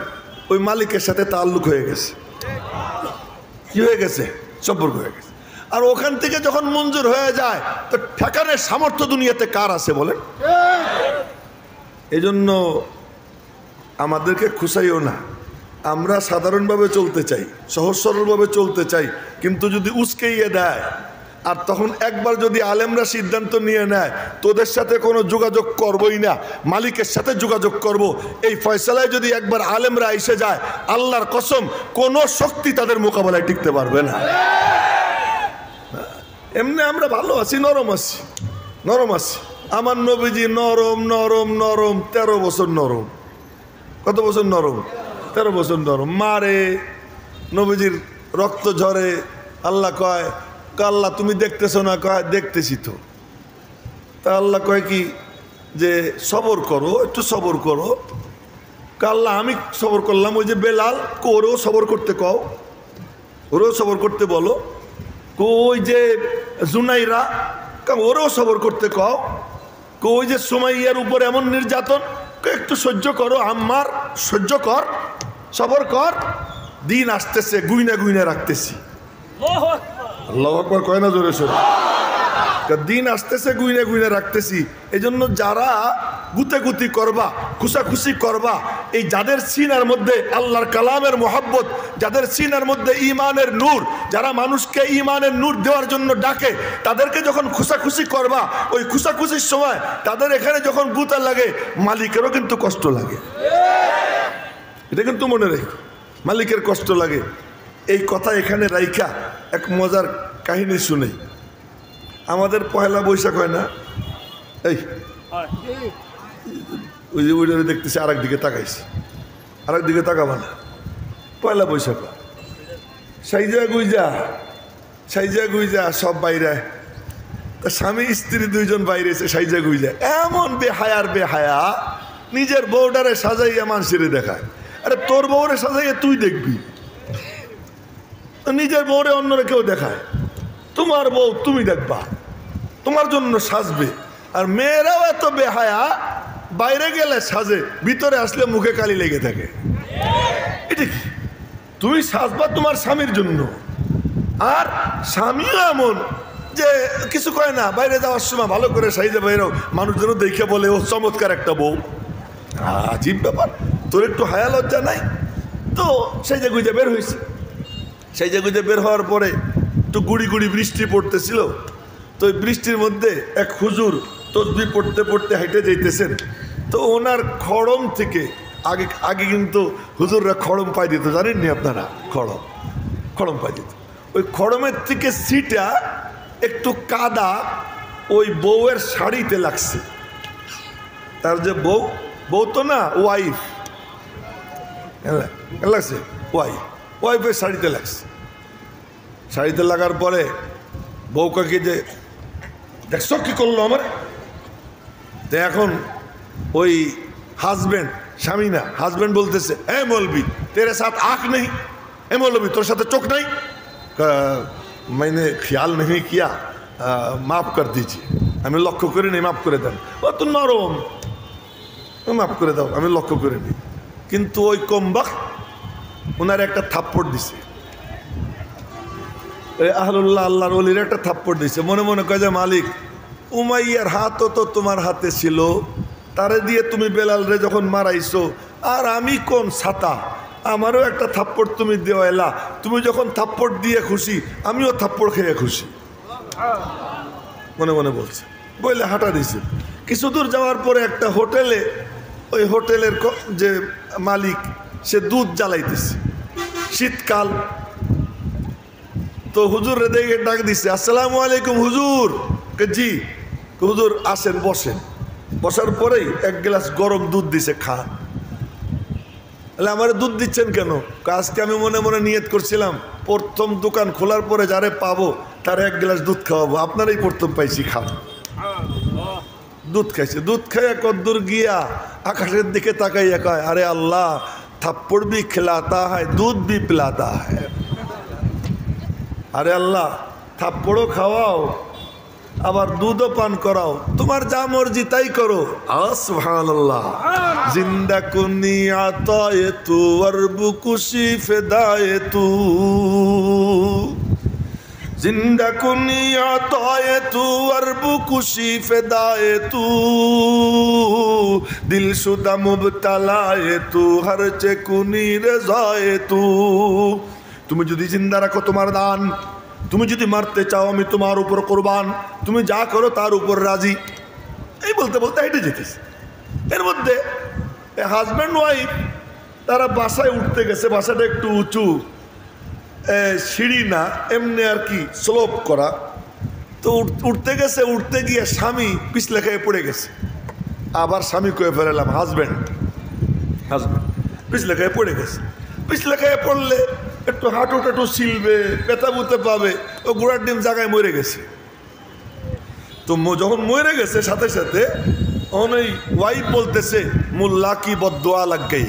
ওই মালিকের সাথে তাল্লুক হয়ে গেছে। কি হয়ে গেছে? সম্পর্ক হয়ে গেছে। আর ওখান থেকে যখন মঞ্জুর হয়ে যায় তো ঠেকানোর সামর্থ্য দুনিয়াতে কার আছে বলেন? এই জন্য আমাদেরকে খুশাইও না, আমরা সাধারণভাবে চলতে চাই, সহজ সরলভাবে চলতে চাই, কিন্তু যদি উস্কেইয়ে দেয় আর তখন একবার যদি আলেমরা সিদ্ধান্ত নিয়ে নেয় তোদের সাথে কোনো যোগাযোগ করবই না, মালিকের সাথে যোগাযোগ করব, এই ফয়সালায় যদি একবার আলেমরা এসে যায়, আল্লাহর কসম কোনো শক্তি তাদের মোকাবেলায় টিকতে পারবে না। এমনি আমরা ভালো আছি, নরম আছি, নরম আছি। আমার নবীজি নরম নরম নরম, 13 বছর নরম। কত বছর নরম? 13 বছর নরম। মারে, নবীজির রক্ত ঝরে। আল্লাহ কয়, আল্লাহ তুমি দেখতেছো না? কয় দেখতেছি তো। তা আল্লাহ কয় কি যে সবর করো, একটু সবর করো। আল্লাহ আমি সবর করলাম। ওই যে বেলাল, ওরেও সবর করতে কও, ওরেও সবর করতে বলো। ওই যে জুনাইরা, ওরেও সবর করতে কও। ওই যে সুমাইয়ার উপর এমন নির্যাতন, একটু সহ্য করো আম্মার, সহ্য কর, সবর কর। দিন আসতেছে, গুইনা গুইনা রাখতেছি। আল্লাহু আকবার কয় না জোরে সোরে? দিন আসতেছে, গুইনা গুইনা রাখতেছি। এই জন্য যারা গুতেগুতি করবা, খুশাখুশি করবা, এই যাদের সিনার মধ্যে আল্লাহর কালামের মোহাব্বত, যাদের সিনার মধ্যে ইমানের নূর, যারা মানুষকে ইমানের নূর দেওয়ার জন্য ডাকে, তাদেরকে যখন খুশাখুশি করবা, ওই খুশাখুশির সময় তাদের এখানে যখন গুতা লাগে, মালিকেরও কিন্তু কষ্ট লাগে। এটা কিন্তু মনে রেখো, মালিকের কষ্ট লাগে। এই কথা এখানে রাইখা এক মজার কাহিনী শুনে। আমাদের পয়লা বৈশাখ হয় না? এই ওই যে ওইটা দেখতেছি, আর একদিকে তাকাইছে, আর একদিকে তাকাবা না। পয়লা বৈশাখ সাইজা গুইজা, সাইজা গুইজা সব বাইরে, স্বামী স্ত্রী দুইজন বাইরে এসে সাইজা গুইজা, এমন বেহায়ার বেহায়া, নিজের বউটারে সাজাইয়া মানুষের দেখায়। আরে তোর বউরে সাজাইয়া তুই দেখবি, নিজের বউরে অন্যরা কেউ দেখায়। তোমার বউ তুমি দেখবা, তোমার জন্য সাজবে। আর মেয়েরাও এত বেহায়া, বাইরে গেলে সাজে, ভিতরে আসলে মুখে কালি লেগে থাকে। এটা কি? তুমি সাজবা তোমার স্বামীর জন্য, আর স্বামীও এমন যে কিছু কয় না, বাইরে যাওয়ার সময় ভালো করে সাইজে বাইরেও মানুষজন দেখে বলে ও চমৎকার একটা বউ। আজীব ব্যাপার, তোর একটু হায়া লজ্জা নাই? তো সাইজে গুইজে বের হয়েছে। সাইজে গুইজে বের হওয়ার পরে একটু গুড়ি গুড়ি বৃষ্টি পড়তেছিল। তো ওই বৃষ্টির মধ্যে এক হুজুর তসবিহ পড়তে পড়তে হেঁটে যাইতেছেন। তো ওনার খড়ম থেকে, আগে আগে কিন্তু হুজুররা খড়ম পাই দিত, জানেননি আপনারা? খড়ম পাই দিত। ওই খড়মের থেকে সিটা একটু কাদা ওই বউয়ের শাড়িতে লাগছে। তার যে বউ তো না, ওয়াইফ লাগছে, ওয়াইফের শাড়িতে লাগছে। শাড়িতে লাগার পরে বউ কাকে যে দেখছো কি করলো আমার। তো এখন ওই হাজব্যান্ড, স্বামী না, হাজব্যান্ড বলতেছে, এ মৌলবি তেরে সাথ আঁখ নেই, এ মৌলবি তোর সাথে চোখ নাই? मैंने ख्याल नहीं किया, माफ कर दीजिए, আমি লক্ষ্য করে নেই, মাফ করে দেন। ও তো নরম, মাফ করে দাও, আমি লক্ষ্য করে নিই। কিন্তু ওই কমবাক ওনার একটা থাপ্পড় দিছে, আহলুল্লাহ আল্লাহর ওলির একটা থাপ্পড় দিছে। মনে মনে কয় যে মালিক, উমাইয়ার হাতও তো তোমার হাতে ছিল, তারে দিয়ে তুমি বেলাল রে যখন মারাইছো, আর আমি কোন ছাতা, আমারও একটা থাপ্পড় তুমি দেওয়াইলা। তুমি যখন থাপ্পড় দিয়ে খুশি, আমিও থাপ্পড় খেয়ে খুশি, মনে মনে বলছে। বলে হাঁটা দিছে। কিছু দূর যাওয়ার পরে একটা হোটেলে, ওই হোটেলের যে মালিক সে দুধ জ্বালাইতেছে, শীতকাল। তো হুজুর দেখে ডাক দিছে, আসসালামু আলাইকুম হুজুর। জি হুজুর, আসেন বসেন। বসার পরেই এক গ্লাস গরম দুধ দিছে, খান। আমার দুধ দিচ্ছেন কেন? আজকে আমি মনে মনে নিয়ত করছিলাম প্রথম দোকান খোলার পরে যারে পাবো তার এক গ্লাস দুধ খাওয়াবো, আপনারাই প্রথম পাইছি, খান। দুধ খাইছে। দুধ খাইয়া কদ্দূর গিয়া আকাশের দিকে তাকাইয়া কয়, আরে আল্লাহ, থাপ্পড় भी खिलाता है, दूध भी पिलाता है। আরে আল্লাহ, থাপ্পড়ও খাওয়াও, আবার দুধও পান করাও, তোমার যা মর্জি তাই করো। সুবহানাল্লাহ। জিন্দা কুনি আতায়ে তু ওয়ারবু কুশি ফেদায়ে তু, जिंदा कुनिया तोए तू अरबु खुशी फिदाए तू दिल शुदा मुबतलाए तू हर चे कुनी रजाए तू তুমি যদি জিন্দা রাখো তোমার দান, তুমি যদি মারতে চাও আমি তোমার উপর কোরবান, তুমি যা করো তার উপর রাজি। এই বলতে বলতে হেঁটে যেতেছে। এর মধ্যে হাজব্যান্ড ওয়াইফ তারা বাসায় উঠতে গেছে, বাসাটা একটু উঁচু, সিঁড়ি না এমনি আর কি স্লোপ করা। তো উঠতে গেছে, উঠতে গিয়ে স্বামী পিছলে খেয়ে পড়ে গেছে। আবার স্বামী কয়ে ফেরালাম হাজব্যান্ড পিছলে খেয়ে পড়ে গেছে। পিছলে খেয়ে পড়লে একটু হাঁটু টাটু ছিলবে, ব্যথা বুঝতে পাবে, ও গোড়ার ডিম জায়গায় মরে গেছে। তো যখন মরে গেছে সাথে সাথে ওই ওয়াইফ বলতেছে মুল্লা কি বদদোয়া লাগ গই।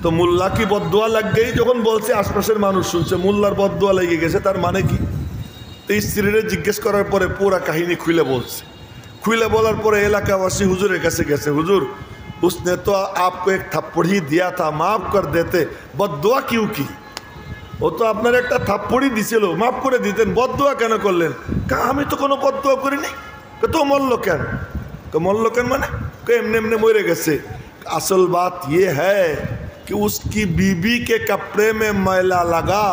তো মুল্লা কি বদদোয়া লাগ গই যখন বলছে আশপাশের মানুষ শুনছে মুল্লার বদদোয়া লেগে গেছে, তার মানে কি? তো স্ত্রীরে জিজ্ঞেস করার পরে পুরা কাহিনী খুলে বলছে। খুলে বলার পরে এলাকাবাসী হুজুরের কাছে গেছে, হুজুর उसने तो आपको एक थप्पड़ ही दिया था, माफ कर देते, बददुआ क्यों की? ও তো আপনার একটা থাপ্পড়ই দিছিল, মাফ করে দিতেন, বদদুয়া কেন করলেন? আমি তো কোনো বদদুয়া করিনি। তো মরল কেন? মরল কেন মানে এমনি এমনি মরে গেছে। असल बात ये है कि उसकी बीबी के कपड़े में मैला लगा,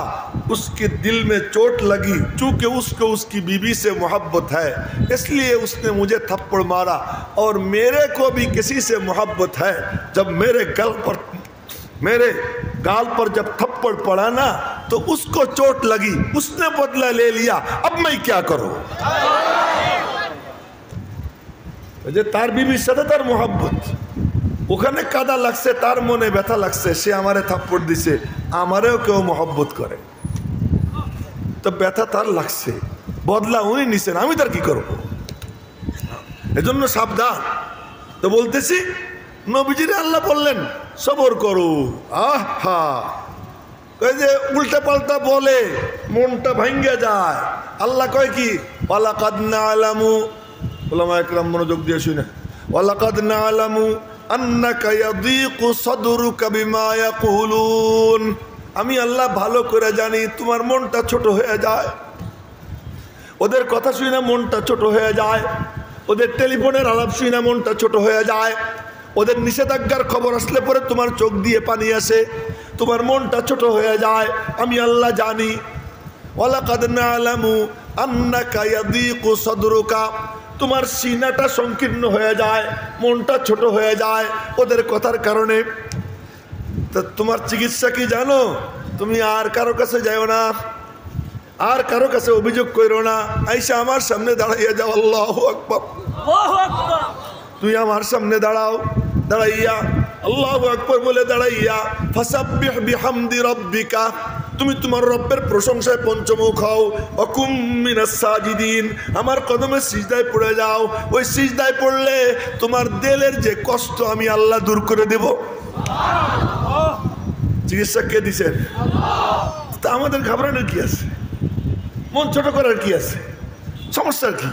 उसके दिल में चोट लगी, चूँकि उसको उसकी बीबी से मोहब्बत है इसलिए उसने मुझे थप्पड़ मारा, और मेरे को भी किसी से मोहब्बत है। जब मेरे गाल पर जब थप्पड़ पड़ा ना तो उसको चोट लगी, उसने बदला ले लिया, अब मैं क्या करूं? যে তার বিবির সাথে তার মোহাব্বত, ওখানে কাদা লাগছে, তার মনে ব্যথা লাগছে, সে আমারে থাপ্পড় দিছে, আমারেও কেউ মহব্বত করে, তো ব্যথা তার লাগছে, বদলা উনি নিছেন, আমি তার কি করব? এজন্য সাবধান। তো বলতেছি নবীজির আল্লাহ বললেন সবর করো। আহা, কয় যে উল্টা পাল্টা বলে মনটা ভাঙ্গে যায়। আল্লাহ কয় কি? ওয়ালাকাদ না'লামু, ওলামা একরাম মনোযোগ দিয়ে শুনে, ওয়ালাকাদ না'লামু আন্নাকা ইয়াযীকু সাদরুকা বিমা ইয়াকুলুন, আমি আল্লাহ ভালো করে জানি তোমার মনটা ছোট হয়ে যায়, ওদের কথা শুনে মনটা ছোট হয়ে যায়, ওদের টেলিফোনের আলাপ শুনে মনটা ছোট হয়ে যায়, ওদের নিষেধাজ্ঞার খবর আসলে পরে তোমার চোখ দিয়ে পানি আসে, তোমার মনটা ছোট হয়ে যায়, আমি আল্লাহ জানি। ওয়ালাকাদ না'লামু আন্নাকা ইয়াযীকু সাদরুকা, তোমার সিনাটা সংকীর্ণ হয়ে যায়, মনটা ছোট হয়ে যায় ওদের কথার কারণে। তা তোমার চিকিৎসা কি জানো? তুমি আর কারো কাছে যাও না, আর কারো কাছে অভিযোগ করো না, আইসা আমার সামনে দাঁড়াইয়া যাও, আল্লাহু আকবার, তুই আমার সামনে দাঁড়াও, দাঁড়াইয়া আল্লাহু আকবার বলে দাঁড়াইয়া ফাসাব্বিহ বিহামদি রাব্বিকা, তুমি তোমার রব্বের প্রশংসায় পঞ্চমুখ হও, ওয়াকুম মিনাস সাজিদিন, আমার কদমে সিজদায় পড়ে যাও। ওই সিজদায় পড়লে তোমার দিলের যে কষ্ট আমি আল্লাহ দূর করে দেব। চিকিৎসা কে দিছেন? তা আমাদের ঘাবড়ানোর কি আছে? মন ছোট করার কি আছে? সমস্যার কি?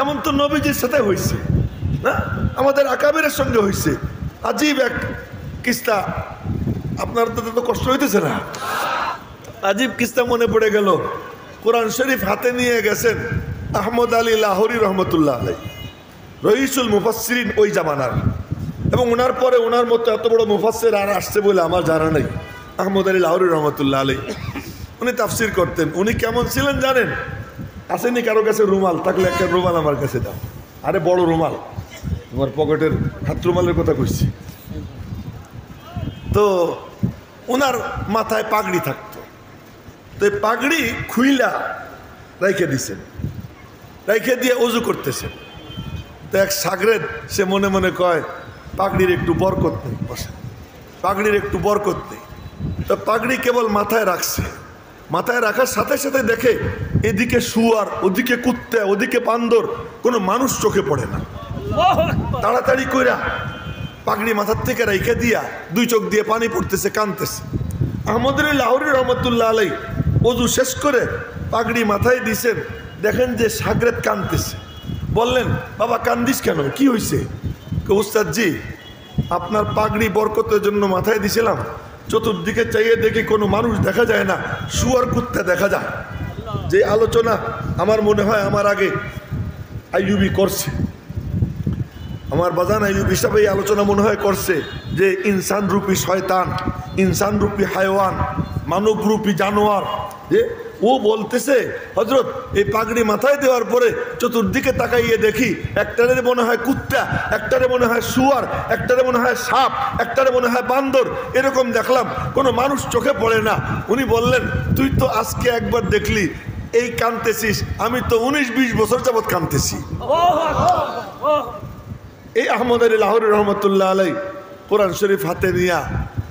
এমন তো নবীজির সাথে হয়েছে না, আমাদের আকাবেরের সঙ্গে হয়েছে। আজীব এক কিস্তা, আপনার তো কষ্ট হইতেছে না? আজীব কিস্তা মনে পড়ে গেল। কোরআন শরীফ হাতে নিয়ে গেছেন আহমদ আলী লাহোরী রহমতুল্লাহ আলাই, রইসুল মুফাসসিরিন ওই জামানার, এবং ওনার পরে ওনার মতো এত বড় মুফাসসির আর আসছে বলে আমার জানা নেই। আহমদ আলী লাহোরী রহমতুল্লাহ আলাই উনি তাফসির করতেন। উনি কেমন ছিলেন জানেন? আসেনি কারো কাছে রুমাল থাকলে একটা রুমাল আমার কাছে দাও, আরে বড় রুমাল, তোমার পকেটের হাত রুমালের কথা কইছি। তো ওনার মাথায় পাগড়ি থাকতো, তো এই পাগড়ি খুইলা রাইখে দিছেন, রাইখে দিয়ে ওযু করতেছেন। তো এক সাগরেদ সে মনে মনে কয় পাগড়ির একটু বরকত নেই, বসে পাগড়ির একটু বরকত নেই। তো পাগড়ি কেবল মাথায় রাখছে, মাথায় রাখার সাথে সাথে দেখে এদিকে শুয়ার, ওদিকে কুত্তা, ওদিকে বান্দর, কোনো মানুষ চোখে পড়ে না। তাড়াতাড়ি কইরা পাগড়ি মাথার থেকে রেখে দিয়া দুই চোখ দিয়ে পানি পড়তেছে, কাঁদতেছে। আহমদ আলী লাহোরী রহমতুল্লাহ আলাই ওযু শেষ করে পাগড়ি মাথায় দিছেন, দেখেন যে সাগরেদ কাঁদতেছে। বললেন, বাবা কান্দিস কেন, কি হয়েছে? উস্তাদ জি, আপনার পাগড়ি বরকতের জন্য মাথায় দিছিলাম, চতুর্দিকে চাইয়ে দেখি কোনো মানুষ দেখা যায় না, শুয়ার কুত্তা দেখা যায়। যে আলোচনা আমার মনে হয় আমার আগে আইয়ুবী করছে, আমার বাজান আইয়ুব হিসাবে এই আলোচনা মনে হয় করছে যে ইনসান রূপী শয়তান, ইনসান রূপী হায়ওয়ান, মানব রূপী জানোয়ার, যে ও বলতেছে হযরত এই পাগড়ি মাথায় দেওয়ার পরে চতুর্দিকে তাকাইয়ে দেখি একটারে মনে হয় কুত্তা, একটারে মনে হয় শুয়ার, একটারে মনে হয় সাপ, একটারে মনে হয় বান্দর, এরকম দেখলাম, কোনো মানুষ চোখে পড়ে না। উনি বললেন তুই তো আজকে একবার দেখলি এই কাঁদতেছিস, আমি তো 19-20 বছর যাবৎ কাঁদতেছি। এই আহমদ আলী লাহোরী রহমতুল্লাহ আলাই কোরআন শরীফ হাতে নিয়া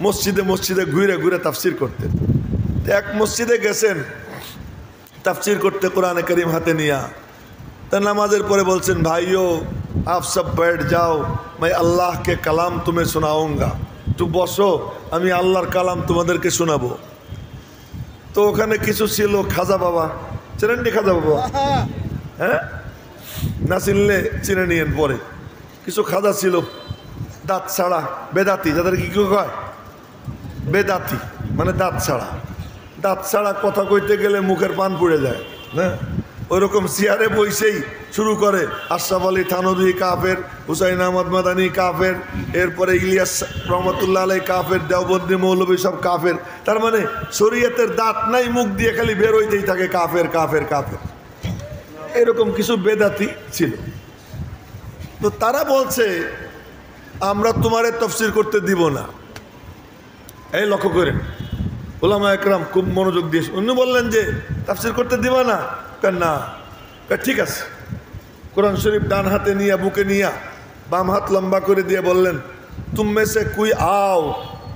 মসজিদে মসজিদে ঘুরে ঘুরে তাফসির করতেন। এক মসজিদে গেছেন তাফসির করতে কোরআনে করিম হাতে নিয়া, তার নামাজের পরে বলছেন ভাইও আপ সব बैठ जाओ, मैं अल्लाह के कलाम तुम्हें सुनाऊंगा, তো বসো আমি আল্লাহর কালাম তোমাদেরকে শোনাবো। তো ওখানে কিছু ছিল খাজা বাবা, চেনেন নি খাজা বাবা? হ্যাঁ, না চিনলে চিনে নিয়েন পরে। কিছু খাজা ছিল দাঁত ছাড়া, বেদাতি, যাদের কি কয় বেদাতি, মানে দাঁত ছাড়া। দাঁত ছাড়া কথা কইতে গেলে মুখের পান পুড়ে যায়, হ্যাঁ, ওইরকম চেয়ারে বইসেই শুরু করে আশরাফ আলী থানভী কাফের, হুসাইন আহমদ মাদানী কাফের, এরপরে ইলিয়াস রহমতুল্লাহ আলাই কাফের, দেওবন্দি মৌলভী সব কাফের। তার মানে শরীয়তের দাঁত নাই, মুখ দিয়ে খালি বের হইতেই থাকে কাফের কাফের কাফের। এরকম কিছু বেদাতি ছিল। তো তারা বলছে আমরা তোমারে তফসির করতে দিব না। এই লক্ষ্য করেন, ওলামা একরাম খুব মনোযোগ দিয়ে উনি বললেন যে তাফসির করতে দিবা না? না, ঠিক আছে। কোরআন শরীফ ডান হাতে নিয়ে বুকে নিয়ে বাম হাত লম্বা করে দিয়ে বললেন तुम में से कोई आओ,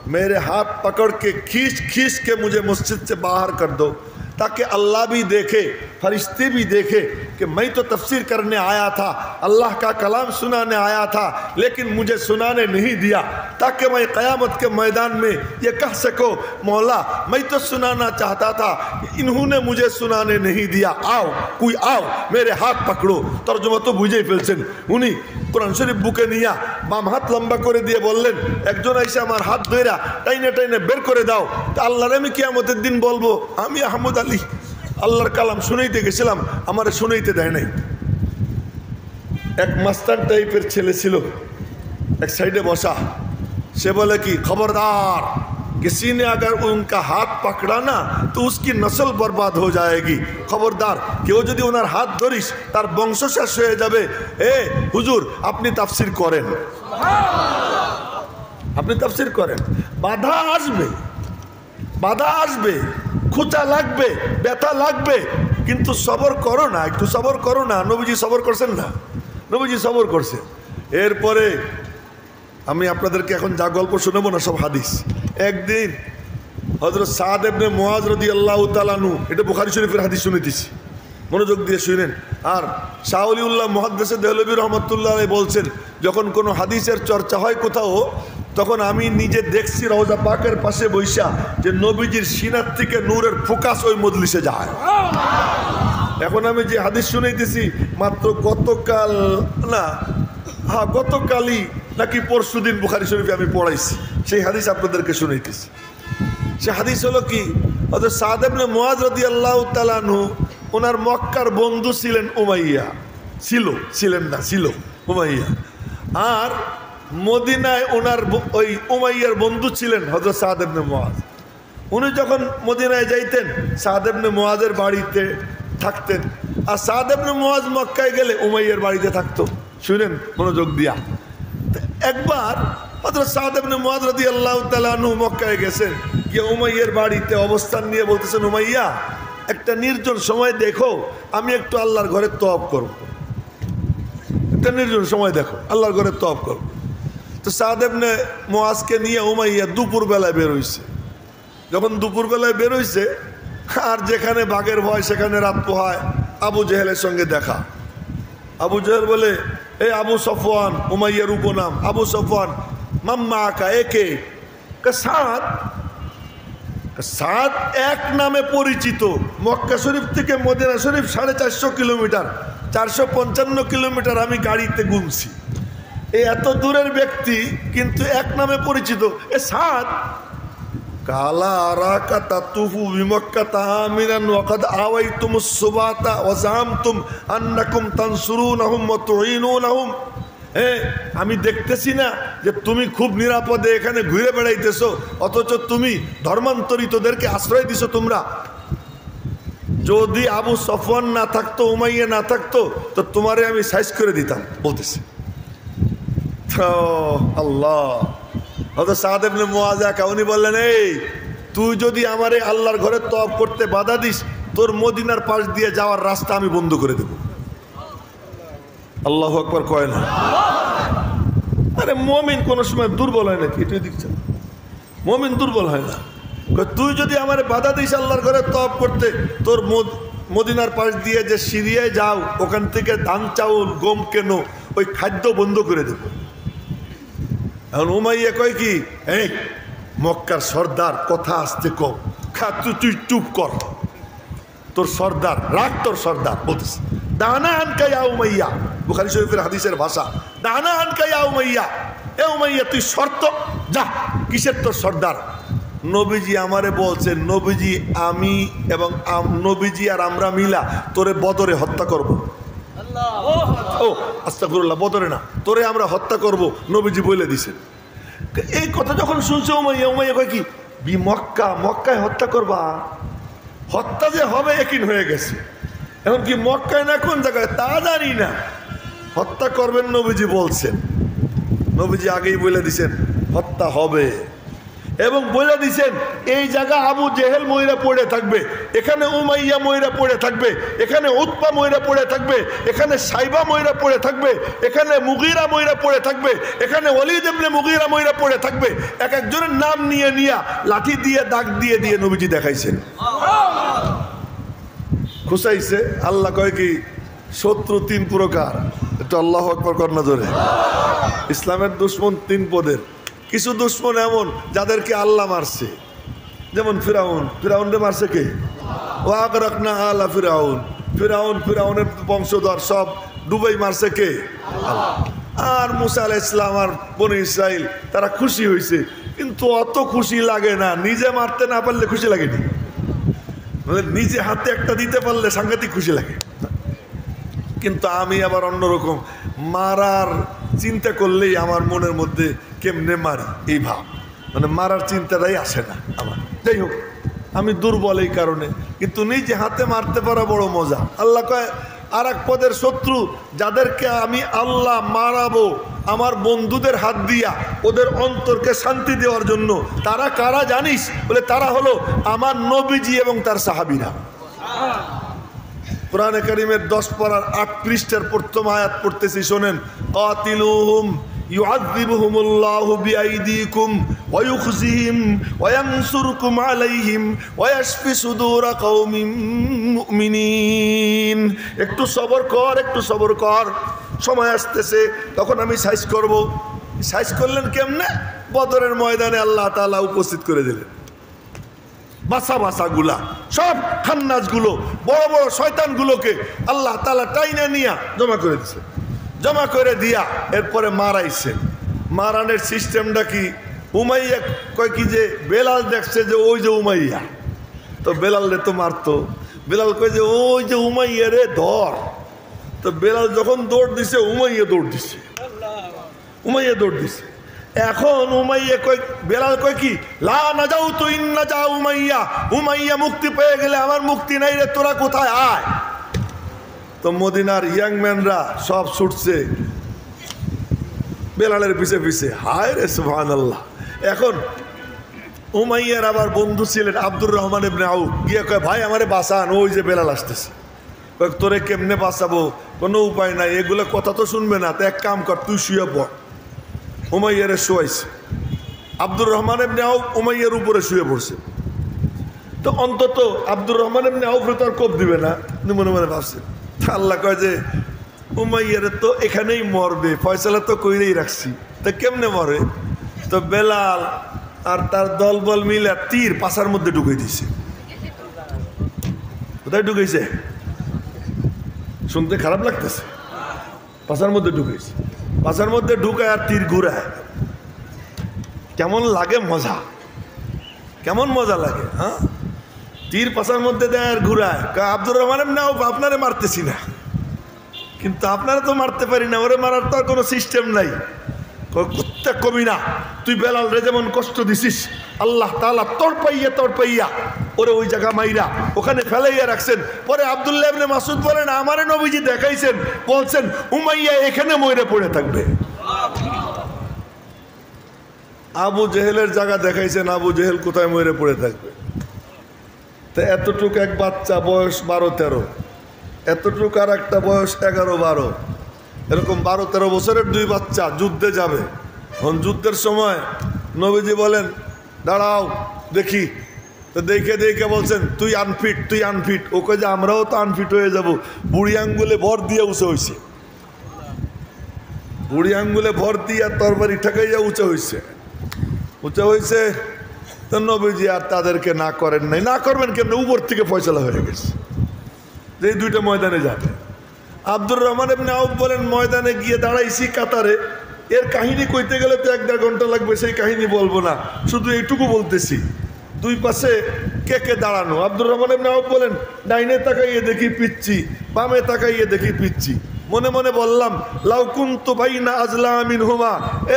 मेरे हाथ पकड़ के खींच खींच के मुझे मस्जिद से बाहर कर दो, ताकि अल्लाह भी देखे, फरिश्ते भी देखे कि मैं तो तफसीर करने आया था, अल्लाह का कलाम सुनाने आया था, लेकिन मुझे सुनाने नहीं दिया, ताकि मैं क़यामत के मैदान में ये कह सको मौला मैं तो सुनाना चाहता था, इन्होंने मुझे सुनाने नहीं दिया, आओ कोई आओ मेरे हाथ पकड़ो। तर्जुमा तो बुझेই ফেলছেন। উনি কোরআন শরীফ বুকে নিয়া বাম হাত লম্বা করে দিয়ে বললেন একজন এসে আমার হাত ধইরা টাইনে টাইনে বের করে দাও, তা আল্লাহর আমি কিয়ামতের দিন বলবো আমি আহমদ আলী আল্লাহর কালাম শুনাইতে গেছিলাম, আমারে শুনাইতে দেয় নাই। এক মাস্তান টাইপের ছেলে ছিল এক সাইডে বসা, সে বলে কি খবরদার किसी ने अगर उनका हाथ पकड़ा ना तो उसकी नस्ल बर्बाद हो जाएगी, खबरदार केउ যদি ওনার হাত ধরিস তার বংশ শেষ হয়ে যাবে। এ হুজুর আপনি তাফসীর করেন, আপনি তাফসীর করেন, বাধা আসবে, বাধা আসবে, খোঁচা লাগবে, ব্যথা লাগবে, কিন্তু সবর করো না, একটু সবর করো না। নবীজি সবর করছেন না? নবীজি সবর করছেন। এরপরে আমি আপনাদেরকে এখন যা গল্প শোনাবো না সব হাদিস। একদিন হযরত সাদ ইবনে মুআজ রাদিয়াল্লাহু তাআলা আনহু, এটা বুখারী শরীফের হাদিস শুনাইতেছি, মনোযোগ দিয়ে শুনেন। আর শাহ ওলিউল্লাহ মুহাদ্দিস দেহলভী রাহমাতুল্লাহ আলাইহি বলছেন যখন কোনো হাদিসের চর্চা হয় কোথাও, তখন আমি নিজে দেখছি রওজা পাকের পাশে বৈশা যে নবীজির সিনার থেকে নূরের ফোকাস ওই মজলিসে যায়। এখন আমি যে হাদিস শুনাইতেছি মাত্র গতকাল না, হ্যাঁ গতকালই নাকি পরশুদিন বুখারী শরীফে আমি পড়াইছি, সেই হাদিস আপনাদেরকে শুনাইতেছি। সে হাদিস হলো কি, হযরত সাদ ইবনে মুআজ রাদিয়াল্লাহু তাআলা আনহু, ওনার মক্কার বন্ধু ছিলেন উমাইয়া, ছিল উমাইয়া। আর মদিনায় ওনার ওই উমাইয়ার বন্ধু ছিলেন হযরত সাদ ইবনে মুআজ। উনি যখন মদিনায় যাইতেন সাদ ইবনে মুআজের বাড়িতে থাকতেন, আর সাদ ইবনে মুআজ মক্কায় গেলে উমাইয়ার বাড়িতে থাকতো। শুনেন মনোযোগ দিয়া। একবার হযরত সাদ ইবনে মুআজ রাদিয়াল্লাহু তাআলা আনহু মক্কায় গেছেন, গিয়ে উমাইয়ার বাড়িতে অবস্থান নিয়ে বলতেছেন উমাইয়া একটা নির্জন সময় দেখো, আমি একটু আল্লাহর ঘরে তওয়াব করব, একটা নির্জন সময় দেখো আল্লাহর ঘরে তওয়াব করব। তো সাদ ইবনে মুআজকে নিয়ে উমাইয়া দুপুরবেলায় বের হইছে। যখন দুপুরবেলায় বের হইছে, আর যেখানে বাঘের ভয় সেখানে রাত পোহায়, আবু জেহেলের সঙ্গে দেখা। আবু জেহেল বলে এ আবু সফওয়ান, উমাইয়ার উপনাম আবু সফওয়ান, মাম্মা আকা একে সাদ। সাদ এক নামে পরিচিত, মক্কা শরীফ থেকে মদিনা শরীফ 450 কিলোমিটার, 455 কিলোমিটার আমি গাড়িতে গুনছি। এই এত দূরের ব্যক্তি কিন্তু এক নামে পরিচিত, এ সাদ। কালা আরাকা তাতুফু বিমক্কা তামিনান ওয়াকাদ আওয়াইতুমুস সুবাতা ওয়া জামতুম আন্নাকুম তানসুরুনহুম ওয়া তুঈনুনহুম। আমি দেখতেছি না যে তুমি খুব নিরাপদে এখানে ঘুরে বেড়াইতেছো, অথচ তুমি ধর্মান্তরিতদেরকে আশ্রয় দিছো। তোমরা যদি আবু সফওয়ান না থাকতো, উমাইয়া না থাকতো, তো তোমারে আমি সাইজ করে দিতাম বলতেছে। আল্লাহ হযরত সাদ ইবনে মুআয উনি বললেন, এই তুই যদি আমারে আল্লাহর ঘরে তওয়াফ করতে বাধা দিস, তোর মদিনার পাশ দিয়ে যাওয়ার রাস্তা আমি বন্ধ করে দেব। আল্লাহু আকবার কয় না? আরে মুমিন কোন সময় দুর্বল হয় নাকি? এটাই দেখছেন, মুমিন দুর্বল হয় না। তুই যদি আমারে বাধা দিস আল্লাহর ঘরে তওয়াফ করতে, তোর মদিনার পাশ দিয়ে যে সিরিয়ায় যাও, ওখান থেকে ধান চাউল গম কেন, ওই খাদ্য বন্ধ করে দেব। এখন উমাইয়া কয় কি, এই মক্কার সর্দার, কথা আসতে কম, তুই চুপ কর, তোর সর্দার রাখ, তোর সর্দার বলতেছে। দানা আনকা ইয়া উমাইয়া, বুখারী শরীফের হাদিসের ভাষা, দানা আনকা ইয়া উমাইয়া, এ উমাইয়া তুই শর্ত যা। কিসের তোর সর্দার? নবীজি আমারে বলছেন, নবীজি আমি এবং নবীজি আর আমরা মিলা তোরে বদরে হত্যা করব। ও আস্তাগফিরুল্লাহ, বদরে না, তোরে আমরা হত্যা করব, নবীজি বলে দিছেন। এই কথা যখন শুনছে উমাইয়া কয় কি, মক্কায় হত্যা করবা? হত্যা যে হবে একিন হয়ে গেছে, এখন কি মক্কায় না কোন জায়গায় তা জানি না, হত্যা করবেন নবীজি বলছেন। নবীজি আগেই বলে দিছেন হত্যা হবে, এবং বলে দিছেন এই জায়গা আবু জেহেল ময়রা পড়ে থাকবে, এখানে উমাইয়া ময়রা পড়ে থাকবে, এখানে উতবা ময়রা পড়ে থাকবে, এখানে সাইবা ময়রা পড়ে থাকবে, এখানে মুগীরা ময়রা পড়ে থাকবে, এখানে ওয়ালিদ ইবনে মুগীরা ময়রা পড়ে থাকবে। এক একজনের নাম নিয়ে লাঠি দিয়ে দাগ দিয়ে দিয়ে নবীজি দেখাইছেন, খুশাইছে। আল্লাহ কয় কি, শত্রু তিন প্রকার, একটু আল্লাহু আকবার কর না জোরে। ইসলামের দুশ্মন তিন পদের। কিছু দুশ্মন এমন যাদেরকে আল্লাহ মারছে, যেমন ফিরাউনরে মারছে কে? ওয়াগরাকনা আলা ফিরাউনের বংশধর সব ডুবাই মারছে কে? আল্লাহ। আর মুসা আলাইহিস সালাম আর বনি ইসরাইল তারা খুশি হয়েছে, কিন্তু অত খুশি লাগে না। নিজে মারতে না পারলে খুশি লাগেনি, নিজে হাতে একটা দিতে পারলে সাংঘাতিক খুশি লাগে। কিন্তু আমি আবার অন্যরকম, মারার চিন্তা করলেই আমার মনের মধ্যে কেমনে মারি এই ভাব, মানে মারার চিন্তাটাই আসে না আমার। যাই হোক, আমি দুর্বল এই কারণে, কিন্তু নিজে হাতে মারতে পারা বড় মজা। আল্লাহ কয় আর এক পদের শত্রু, যাদেরকে আমি আল্লাহ মারাবো আমার বন্ধুদের হাত দিয়া, ওদের অন্তরকে শান্তি দেওয়ার জন্য। তারা কারা জানিস? বলে তারা হলো আমার নবীজি এবং তার সাহাবীরা। কোরআনে কারীমের 10 পারার 8 পৃষ্ঠার প্রথম আয়াত পড়তেছি, শোনেন। কাতিলুহুম ইউআযিবুহুমুল্লাহু বিআইদিকুম ওয়া ইউখজিহিম ওয়া ইয়ানসুরকুম আলাইহিম ওয়া ইয়াশফি সুদুরা কওমিন মুমিনিন। একটু সবর কর, সময় আসতেছে, তখন আমি সাইজ করব। সাইজ করলেন কেমনে? বদরের ময়দানে আল্লাহ তাআলা উপস্থিত করে দিলেন। বাসা গুলা সব খান্নাসগুলো, বড় বড় শয়তানগুলোকে আল্লাহ তাআলা টাইনা নিয়া জমা করে দিয়া এরপরে মারাইছে। মারানের সিস্টেমটা কি? উমাইয়া কয় কি যে বেলাল দেখছে যে ওই যে উমাইয়া, তো বেলাল রে তো মারতো। বেলাল কয় যে ওই যে উমাইয়া রে ধর। তো বেলাল যখন দৌড় দিছে, উমাইয়া দৌড় দিছে। এখন উমাইয়া কয়, বেলাল কয় কি, লা নাজাউতু ইন নাজা উমাইয়া মুক্তি পেয়ে গেলে আমার মুক্তি নাই রে, তোরা কোথায় আয়। তো মদিনার ইয়াং ম্যানরা সব ছুটছে বেলালের পিছে। হায় রে সুবহানাল্লাহ। এখন উমাইয়ার আবার বন্ধু ছিলেন আব্দুর রহমান ইবনে আউফ, গিয়ে কয় ভাই আমারে বাঁচান, ওই যে বেলাল আসতেছে। তোরে কেমনে বাঁচাবো? কোনো উপায় নাই, এগুলো কথা তো শুনবে না। তো এক কাম কর, তুই শুয়ে পড়। উমাইয়ারে শোয়াইছে। আব্দুর রহমান ইবনে আউফ উমাইয়ার উপরে শুয়ে পড়ছে। তো অন্তত আব্দুর রহমান ইবনে আউফ তো আর কোপ দিবে না, মনে মনে ভাবছে। আল্লাহ কয় যে উমাইয়ারে তো এখানেই মরবে, ফয়সালা তো কইরেই রাখছি, তা কেমনে মরে? তো বেলাল আর তার দলবল মিলে তীর পাছার মধ্যে ঢুকিয়ে দিছে। কোথায় ঢুকেছে? শুনতে খারাপ লাগতেছে। পাছার মধ্যে ঢুকেছে। পাছার মধ্যে ঢুকায় আর তীর ঘুরায়। কেমন লাগে? মজা। কেমন মজা লাগে। হ্যাঁ, তীর পাশার মধ্যে দেয় আর ঘুরায়। আব্দুর রহমান না, আপনারে মারতেছি না, কিন্তু আপনারা তো মারতে পারি না, ওরে মারার তো আর কোনো সিস্টেম নাই। কুত্তা কবি না, তুই বেলাল রে যেমন কষ্ট দিছিস, আল্লাহ তাআলা তড়পাইয়া ওরে ওই জায়গা মাইরা ওখানে ফেলাইয়া রাখছেন। পরে আব্দুল্লাহ ইবনে মাসউদ বলেন, আমারে নবীজি দেখাইছেন, বলছেন উমাইয়া এখানে মরে পড়ে থাকবে। আবু জেহেলের জায়গা দেখাইছেন, আবু জেহেল কোথায় মরে পড়ে থাকবে। তো এতটুকু এক বাচ্চা, বয়স 12-13, এতটুকু আর একটা বয়স 11-12, এরকম 12-13 বছরের দুই বাচ্চা যুদ্ধে যাবে। যুদ্ধের সময় নবীজি বলেন দাঁড়াও দেখি, তো দেখে বলছেন তুই আনফিট। ওকে যে আমরাও তো আনফিট হয়ে যাব। বুড়ি আঙ্গুলে ভর দিয়ে উঁচু হয়েছে, বুড়ি আঙ্গুলে ভর দিয়ে তরবারি ঠেকাইয়া উঁচু হয়েছে। তো নবীজি আর তাদেরকে না করেন নাই। না করবেন কেমন, উপর থেকে ফয়সালা হয়ে গেছে যে এই দুইটা ময়দানে যাবে। আব্দুর রহমান ইবনে আউফ বলেন, ময়দানে গিয়ে দাঁড়াইছি কাতারে। এর কাহিনী কইতে গেলে তো 1-1.5 ঘন্টা লাগবে, সেই কাহিনী বলবো না, শুধু এইটুকু বলতেছি। দুই পাশে কে দাঁড়ানো। আব্দুর রহমান ইবনে আউফ বলেন, ডাইনে তাকাইয়ে দেখি পিচ্ছি, বামে তাকাইয়ে দেখি পিচ্ছি। মনে মনে বললাম, লাউ কুনতু বাইনা আজলা মিনহুমা,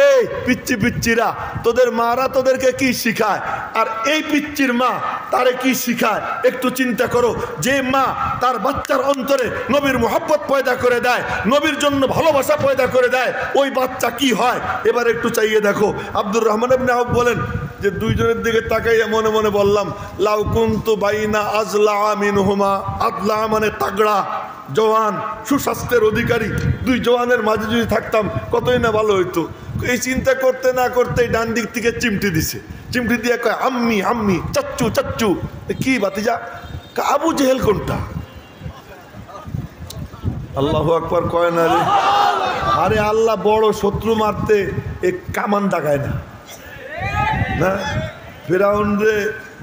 এই পিচ্চিরা, তোদের মারা তোদেরকে কি শিখায়, আর এই পিচ্চির মা তারে কি শিখায় একটু চিন্তা করো। যে মা তার বাচ্চার অন্তরে নবীর মুহাব্বত পয়দা করে দেয়, নবীর জন্য ভালোবাসা পয়দা করে দেয়, ওই বাচ্চা কি হয় এবার একটু চাইয়ে দেখো। আব্দুর রহমান ইবনে আউফ বলেন যে দুইজনের দিকে তাকাইয়া মনে মনে বললাম, লাউ কুনতু বাইনা আজলা মিনহুমা, আজলা মানে তাগড়া জওয়ান, সুস্বাস্থ্যের অধিকারী, দুই জওয়ানের মাঝে যদি থাকতাম কতই না ভালো হইতো। এই চিন্তা করতে না করতেই ডান দিক থেকে চিমটি দিছে, চিমটি দিয়ে কয় আম্মি, চাচ্চু। কি বাতিজা? আবু জেহেল কোনটা? আল্লাহু আকবার কয় না রে। আরে আল্লাহ বড় শত্রু মারতে এক কামান দাগায় না, ফেরাউন রে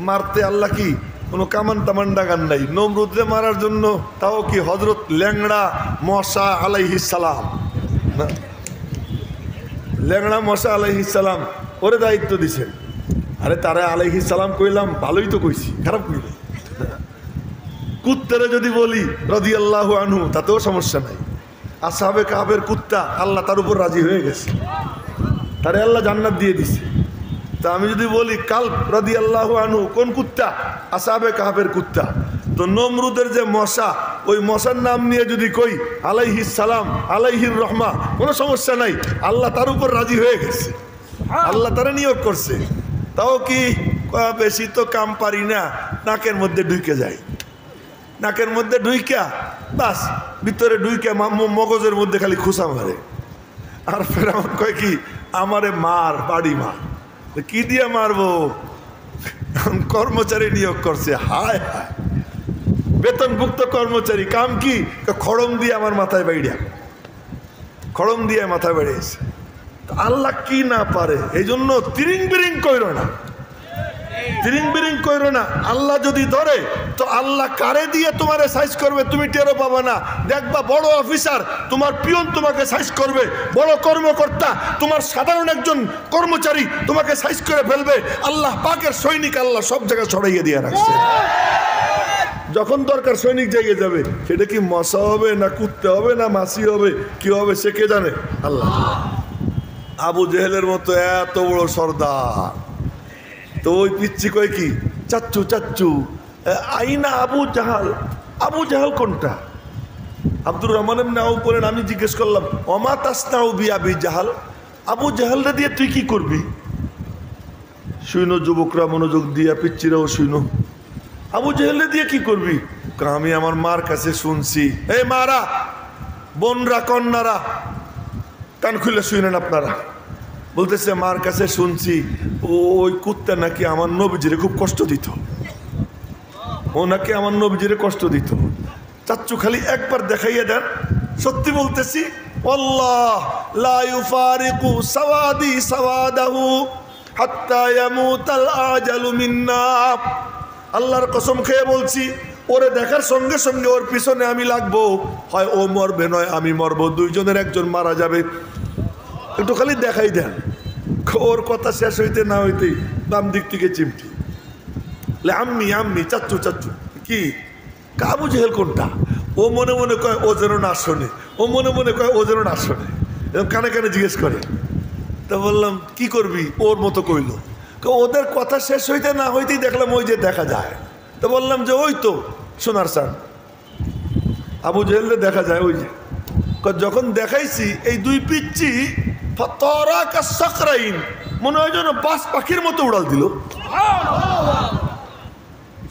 মারতে আল্লাহ কি কোনো কামান টামান ডাগান নাই। নমরুদরে মারার জন্য তাও কি হজরত ল্যাংড়া মশা আলাইহিস সালাম, না ল্যাংড়া মশা আলাইহিস সালাম ওরে দায়িত্ব দিছেন। আরে তারা আলাইহিস সালাম কইলাম, ভালোই তো কইছি, খারাপ কইলে। কুত্তারে যদি বলি রাদিয়াল্লাহু আনহু, তাতেও সমস্যা নাই। আসহাবে কাহফের কুত্তা, আল্লাহ তার উপর রাজি হয়ে গেছে, তারে আল্লাহ জান্নাত দিয়ে দিছে। তা আমি যদি বলি কালব রাদিয়াল্লাহু আনহু, কোন কুত্তা? আসহাবে কাহফের কুত্তা। তো নমরুদের যে মশা, ওই মশার নাম নিয়ে যদি কই আলাইহিস সালাম, আলাইহির রহমা, কোনো সমস্যা নাই, আল্লাহ তার উপর রাজি হয়ে গেছে, আল্লাহ তারা নিয়োগ করছে। তাও কি বেশি তো কাম পারি না, নাকের মধ্যে ঢুকে যায়, নাকের মধ্যে ঢুইকা বাস ভিতরে ঢুইকা মগজের মধ্যে খালি খুসা মারে। আর ফেরাউন কয় কি, আমারে মার, বাড়ি মার। কি দিয়ে মারবো? কর্মচারী নিয়োগ করছে, হায় হায়, বেতনভুক্ত কর্মচারী, কাম কি? খড়ম দিয়ে আমার মাথায় বাইড়া, খড়ম দিয়ে মাথায় বেড়িয়েছে। আল্লাহ কি না পারে, এই জন্য তিরিং বিরিং কইরো না, তিরিং বিরিং কইরো না। আল্লাহ যদি ধরে তো আল্লাহ কারে দিয়ে তোমারে সাইজ করবে তুমি টেরও পাবা না। দেখবা বড় অফিসার তোমার পিয়ন তোমাকে সাইজ করবে, বড় কর্মকর্তা তোমার সাধারণ একজন কর্মচারী তোমাকে সাইজ করে ফেলবে। আল্লাহ পাকের সৈনিক আল্লাহ সব জায়গায় ছড়াইয়ে দিয়ে রাখছে। যখন দরকার সৈনিক জায়গায় যাবে, সেটা কি মশা হবে না কুত্তে হবে না মাছি হবে, কি হবে সে কে জানে, আল্লাহ। আবু জেহেলের মতো এত বড় সর্দার, তো ওই পিচ্ছি কয় কি, চাচ্চু আইনা আবু জাহাল। আবু জাহাল কোনটা? আব্দুর রহমান ইবনে আউফ বলেন, আমি জিজ্ঞেস করলাম, ওমা তাসনাউ বিআবি জাহাল, আবু জাহালরে দিয়ে তুই কি করবি? শুইনো যুবকরা মনোযোগ দিয়া, পিচ্ছিরাও শুইনো, আবু জাহেলরে দিয়ে কি করবি? আমি আমার মার কাছে শুনছি। এই মারা, বোনরা, কন্যারা, কান খুলে শুনেন আপনারা। বলতেছে মার কাছে শুনছি ওই কুত্তা নাকি আমার নবীজিরে খুব কষ্ট দিত, ও নাকি আমার নবীজিরে কষ্ট দিত। চাচ্চু খালি একবার দেখাইয়া দেন, সত্যি বলতেছি, আল্লাহ লা ইউফারিকু সাওয়াদি সাওয়াদাহু হাত্তা ইয়ামুতাল আজালু মিন্না। আল্লাহর কসম খেয়ে বলছি, ওরে দেখার সঙ্গে সঙ্গে ওর পিছনে আমি লাগবো, হয় ও মরবে নয় আমি মরবো, দুইজনের একজন মারা যাবে। একটু খালি দেখাই দেন। ওর কথা শেষ হইতে না হইতেই বাম দিক থেকে চিমটি, আম্মি আম্মি, চাচ্চু চাচ্চু। কি আবু জেহেল কোনটা? ও মনে মনে কয় ও যেন না শোনে, ও মনে মনে কয় ও যেন না শোনে, এরকম কানে কানে জিজ্ঞেস করে। তা বললাম কি করবি? ওর মতো কইল। ওদের কথা শেষ হইতে না হইতেই দেখলাম ওই যে দেখা যায়। তো বললাম যে ওই তো সোনার সান আবু জেহেলরে দেখা যায়। ওই যে যখন দেখাইছি এই দুই পিচ্ছি মনে হয় যেন বাস পাখির মতো উড়াল দিল।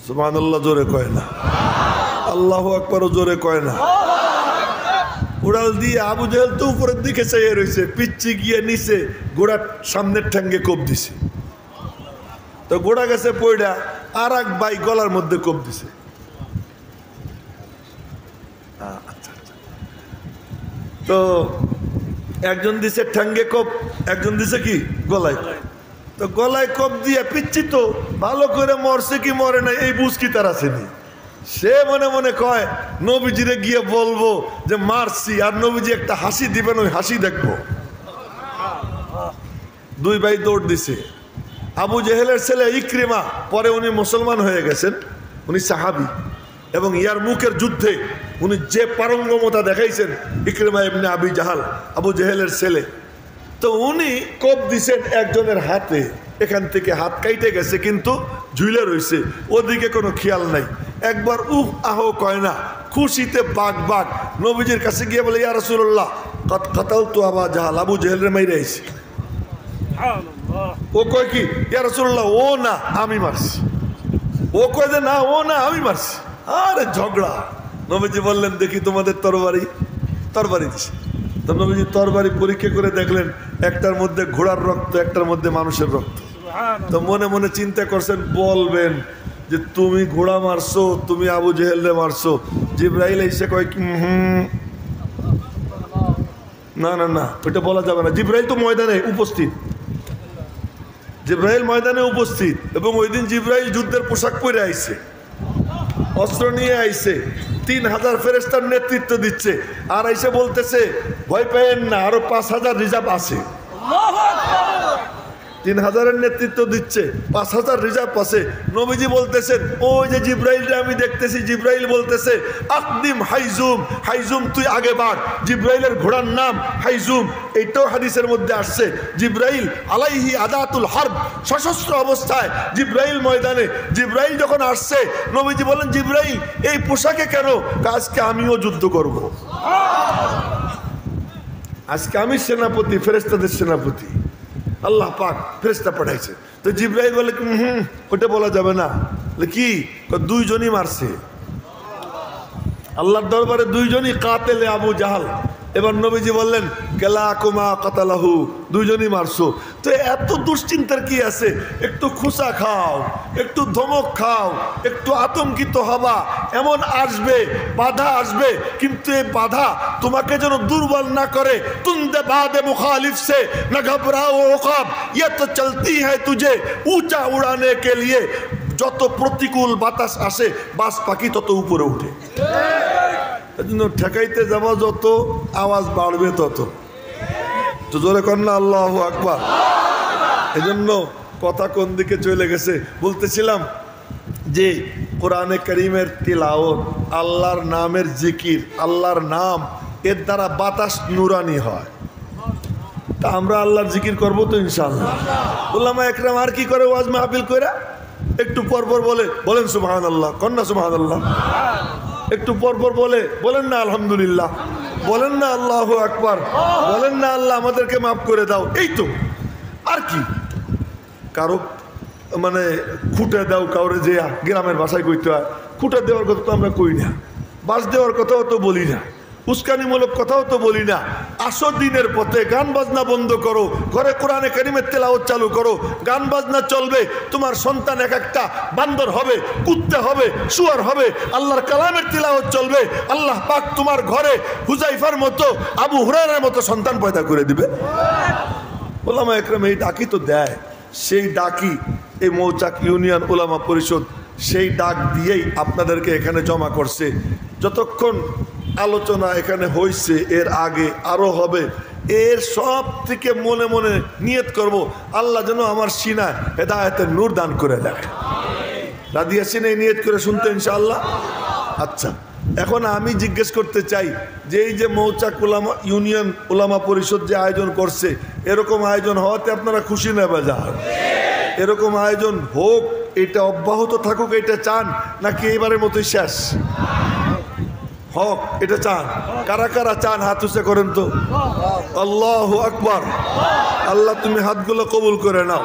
সুবহানাল্লাহ জোরে কয় না, আল্লাহু আকবারও জোরে কয় না। উড়াল দিয়ে আবু জেহেল তো উপরের দিকে চাইয়ে রয়েছে, পিচ্ছি গিয়ে নিচে ঘোড়ার সামনের ঠ্যাঙ্গে কোপ দিছে। তো ঘোড়া গেছে পয়ডা, আর এক ভাই গলার মধ্যে কোপ দিছে। তো একজন দিছে ঠ্যাঙ্গে কোপ, একজন দিছে কি গলায়। তো গলায় কোপ দিয়ে পিচ্ছি তো ভালো করে মরছে কি মরে না এই বুঝ কি তার আসেনি। সে মনে মনে কয় নবীজিরে গিয়ে বলবো যে মারছি, আর নবীজি একটা হাসি দিবেন, ওই হাসি দেখবো। দুই ভাই দৌড় দিছে। আবু জেহেলের ছেলে ইকরিমা, পরে উনি মুসলমান হয়ে গেছেন, উনি সাহাবী, এবং ইয়ারমুকের যুদ্ধে উনি যে পারঙ্গমতা দেখাইছেন, ইকরিমা ইবনে আবি জাহাল, আবু জেহেলের ছেলে। তো উনি কোপ দিছেন একজনের হাতে, এখান থেকে হাত কাইটে গেছে কিন্তু ঝুলে রয়েছে, ওদিকে কোনো খেয়াল নাই। একবার উহ আহ কয় না, খুশিতে বাঘ বাঘ নবীজির কাছে গিয়ে বলে ইয়া রাসূলুল্লাহ কাতাল তো আবা জাহাল, আবু জেহেলের মাইরে আইছি। ও কয় কি ইয়া রাসূলুল্লাহ ও না আমি মারছি। ও কয় যে না ও না আমি মারছি। আরে ঝগড়া। নবীজি বললেন দেখি তোমাদের তরবারি। তরবারি দিছে। তো নবীজি তরবারি পরীক্ষা করে দেখলেন একটার মধ্যে ঘোড়ার রক্ত, একটার মধ্যে মানুষের রক্ত। তো মনে মনে চিন্তা করছেন বলবেন যে তুমি ঘোড়া মারছো, তুমি আবু জেহেলরে মারছো। জিবরাইল এসে কয় না না না ওইটা বলা যাবে না। জিবরাইল তো ময়দানে উপস্থিত, জিবরাইল ময়দানে উপস্থিত, এবং ওই দিন জিবরাইল যুদ্ধের পোশাক পরে আইছে, অস্ত্র নিয়ে আইছে, 3000 ফেরেশতার নেতৃত্ব দিচ্ছে, আর আইসে বলতেছে ভয় পেয়েন না, আরো 5000 রিজার্ভ আছে। 3000-এর নেতৃত্ব দিচ্ছে, 5000 রিজার্ভ আছে। নবীজি বলতেছেন ওই যে জিবরাইলটা আমি দেখতেছি, জিবরাইল বলতেছে আকদিম হাইজুম, হাইজুম তুই আগে বাড়। জিবরাইলের ঘোড়ার নাম হাইজুম, এইটাও হাদিসের মধ্যে আসছে। জিবরাইল আলাইহি আদাতুল হারব, সশস্ত্র অবস্থায় জিবরাইল ময়দানে। জিবরাইল যখন আসছে নবীজি বলেন জিবরাইল এই পোশাকে কেন? আজকে আমিও যুদ্ধ করব, আজকে আমি সেনাপতি, ফেরেশতাদের সেনাপতি। আল্লাহ পাক ফেরেশতা পাঠাইছে। তো জিবরাইল বলে ওটা বলা যাবে না। কি? দুইজনই মারছে আল্লাহর দরবারে, দুইজনই কাতেলে আবু জাহাল। এবার নবীজি বললেন কেলাকুমা কাতালাহু, দুইজনই মারছো। তো এত দুশ্চিন্তার কি আছে? একটু খুশা খাও, একটু ধমক খাও, একটু আতঙ্কিত হবা, এমন আসবে, বাধা আসবে, কিন্তু এই বাধা তোমাকে যেন দুর্বল না করে। তুন্দে বাদে মুখালিফ সে না ঘবরাও ওকাব, ইয়ে তো চলতি হ্যায় তুঝে উঁচা উড়ানে কে লিয়ে। যত প্রতিকূল বাতাস আসে বাস পাখি তত উপরে উঠে। এজন্য ঠেকাইতে যাওয়া যত আওয়াজ বাড়বে তত। তো জোরে কন্যা আল্লাহু আকবার। এজন্য কথা কোন দিকে চলে গেছে বলতেছিলাম যে কোরআনে কারীমের তিলাওয়াত, আল্লাহর নামের জিকির, আল্লাহর নাম, এর দ্বারা বাতাস নুরানি হয়। তা আমরা আল্লাহর জিকির করবো তো ইনশাআল্লাহ। উলামা একরাম আর কি করে ওয়াজ মাহফিল কইরা একটু পরপর বলেন সুবহানাল্লাহ, কন্যা সুবহানাল্লাহ। একটু পরপর বলেন না আলহামদুলিল্লাহ, বলেন না আল্লাহু আকবার, বলেন না আল্লাহ আমাদেরকে মাফ করে দাও। এই তো, আর কি? কারো মানে খুঁটে দাও, কাউরে যে গ্রামের ভাষায় কইতে হয়, খুঁটে দেওয়ার কথা তো আমরা কই না, বাস দেওয়ার কথাও তো বলি না, উস্কানিমূলক কথাও তো বলি না। আসো দিনের পথে, গান বাজনা বন্ধ করো, ঘরে কোরআনে কারীমের তেলাওয়াত চালু করো। গান বাজনা চলবে, তোমার সন্তান এক একটা বান্দর হবে, কুত্তে হবে, শুয়ার হবে, আল্লাহর কালামের তেলাওয়াত চলবে। আল্লাহ পাক তোমার ঘরে হুজাইফার মতো, আবু হুরায়রার মতো সন্তান পয়দা করে দিবে। উলামা একরাম এই ডাকি তো দেয়, সেই ডাকি এই মৌচাক ইউনিয়ন উলামা পরিষদ সেই ডাক দিয়েই আপনাদেরকে এখানে জমা করছে। যতক্ষণ আলোচনা এখানে হয়েছে, এর আগে আরো হবে, এর সব থেকে মনে মনে নিয়ত করব আল্লাহ যেন আমার সিনায় হেদায়েতের নূর দান করে দেয়। রাজি আছেন এই নিয়ত করে শুনতে ইনশাআল্লাহ? আচ্ছা, এখন আমি জিজ্ঞেস করতে চাই যে এই যে মৌচাক উলামা ইউনিয়ন উলামা পরিষদ যে আয়োজন করছে, এরকম আয়োজন হওয়াতে আপনারা খুশি না বেজার? এরকম আয়োজন হোক, এটা অব্যাহত থাকুক, এটা চান নাকি এবারের মতোই শেষ হক? এটা চান? কারা কারা চান হাত উঁচা করেন তো। আল্লাহু আকবার। আল্লাহ তুমি হাতগুলো কবুল করে নাও।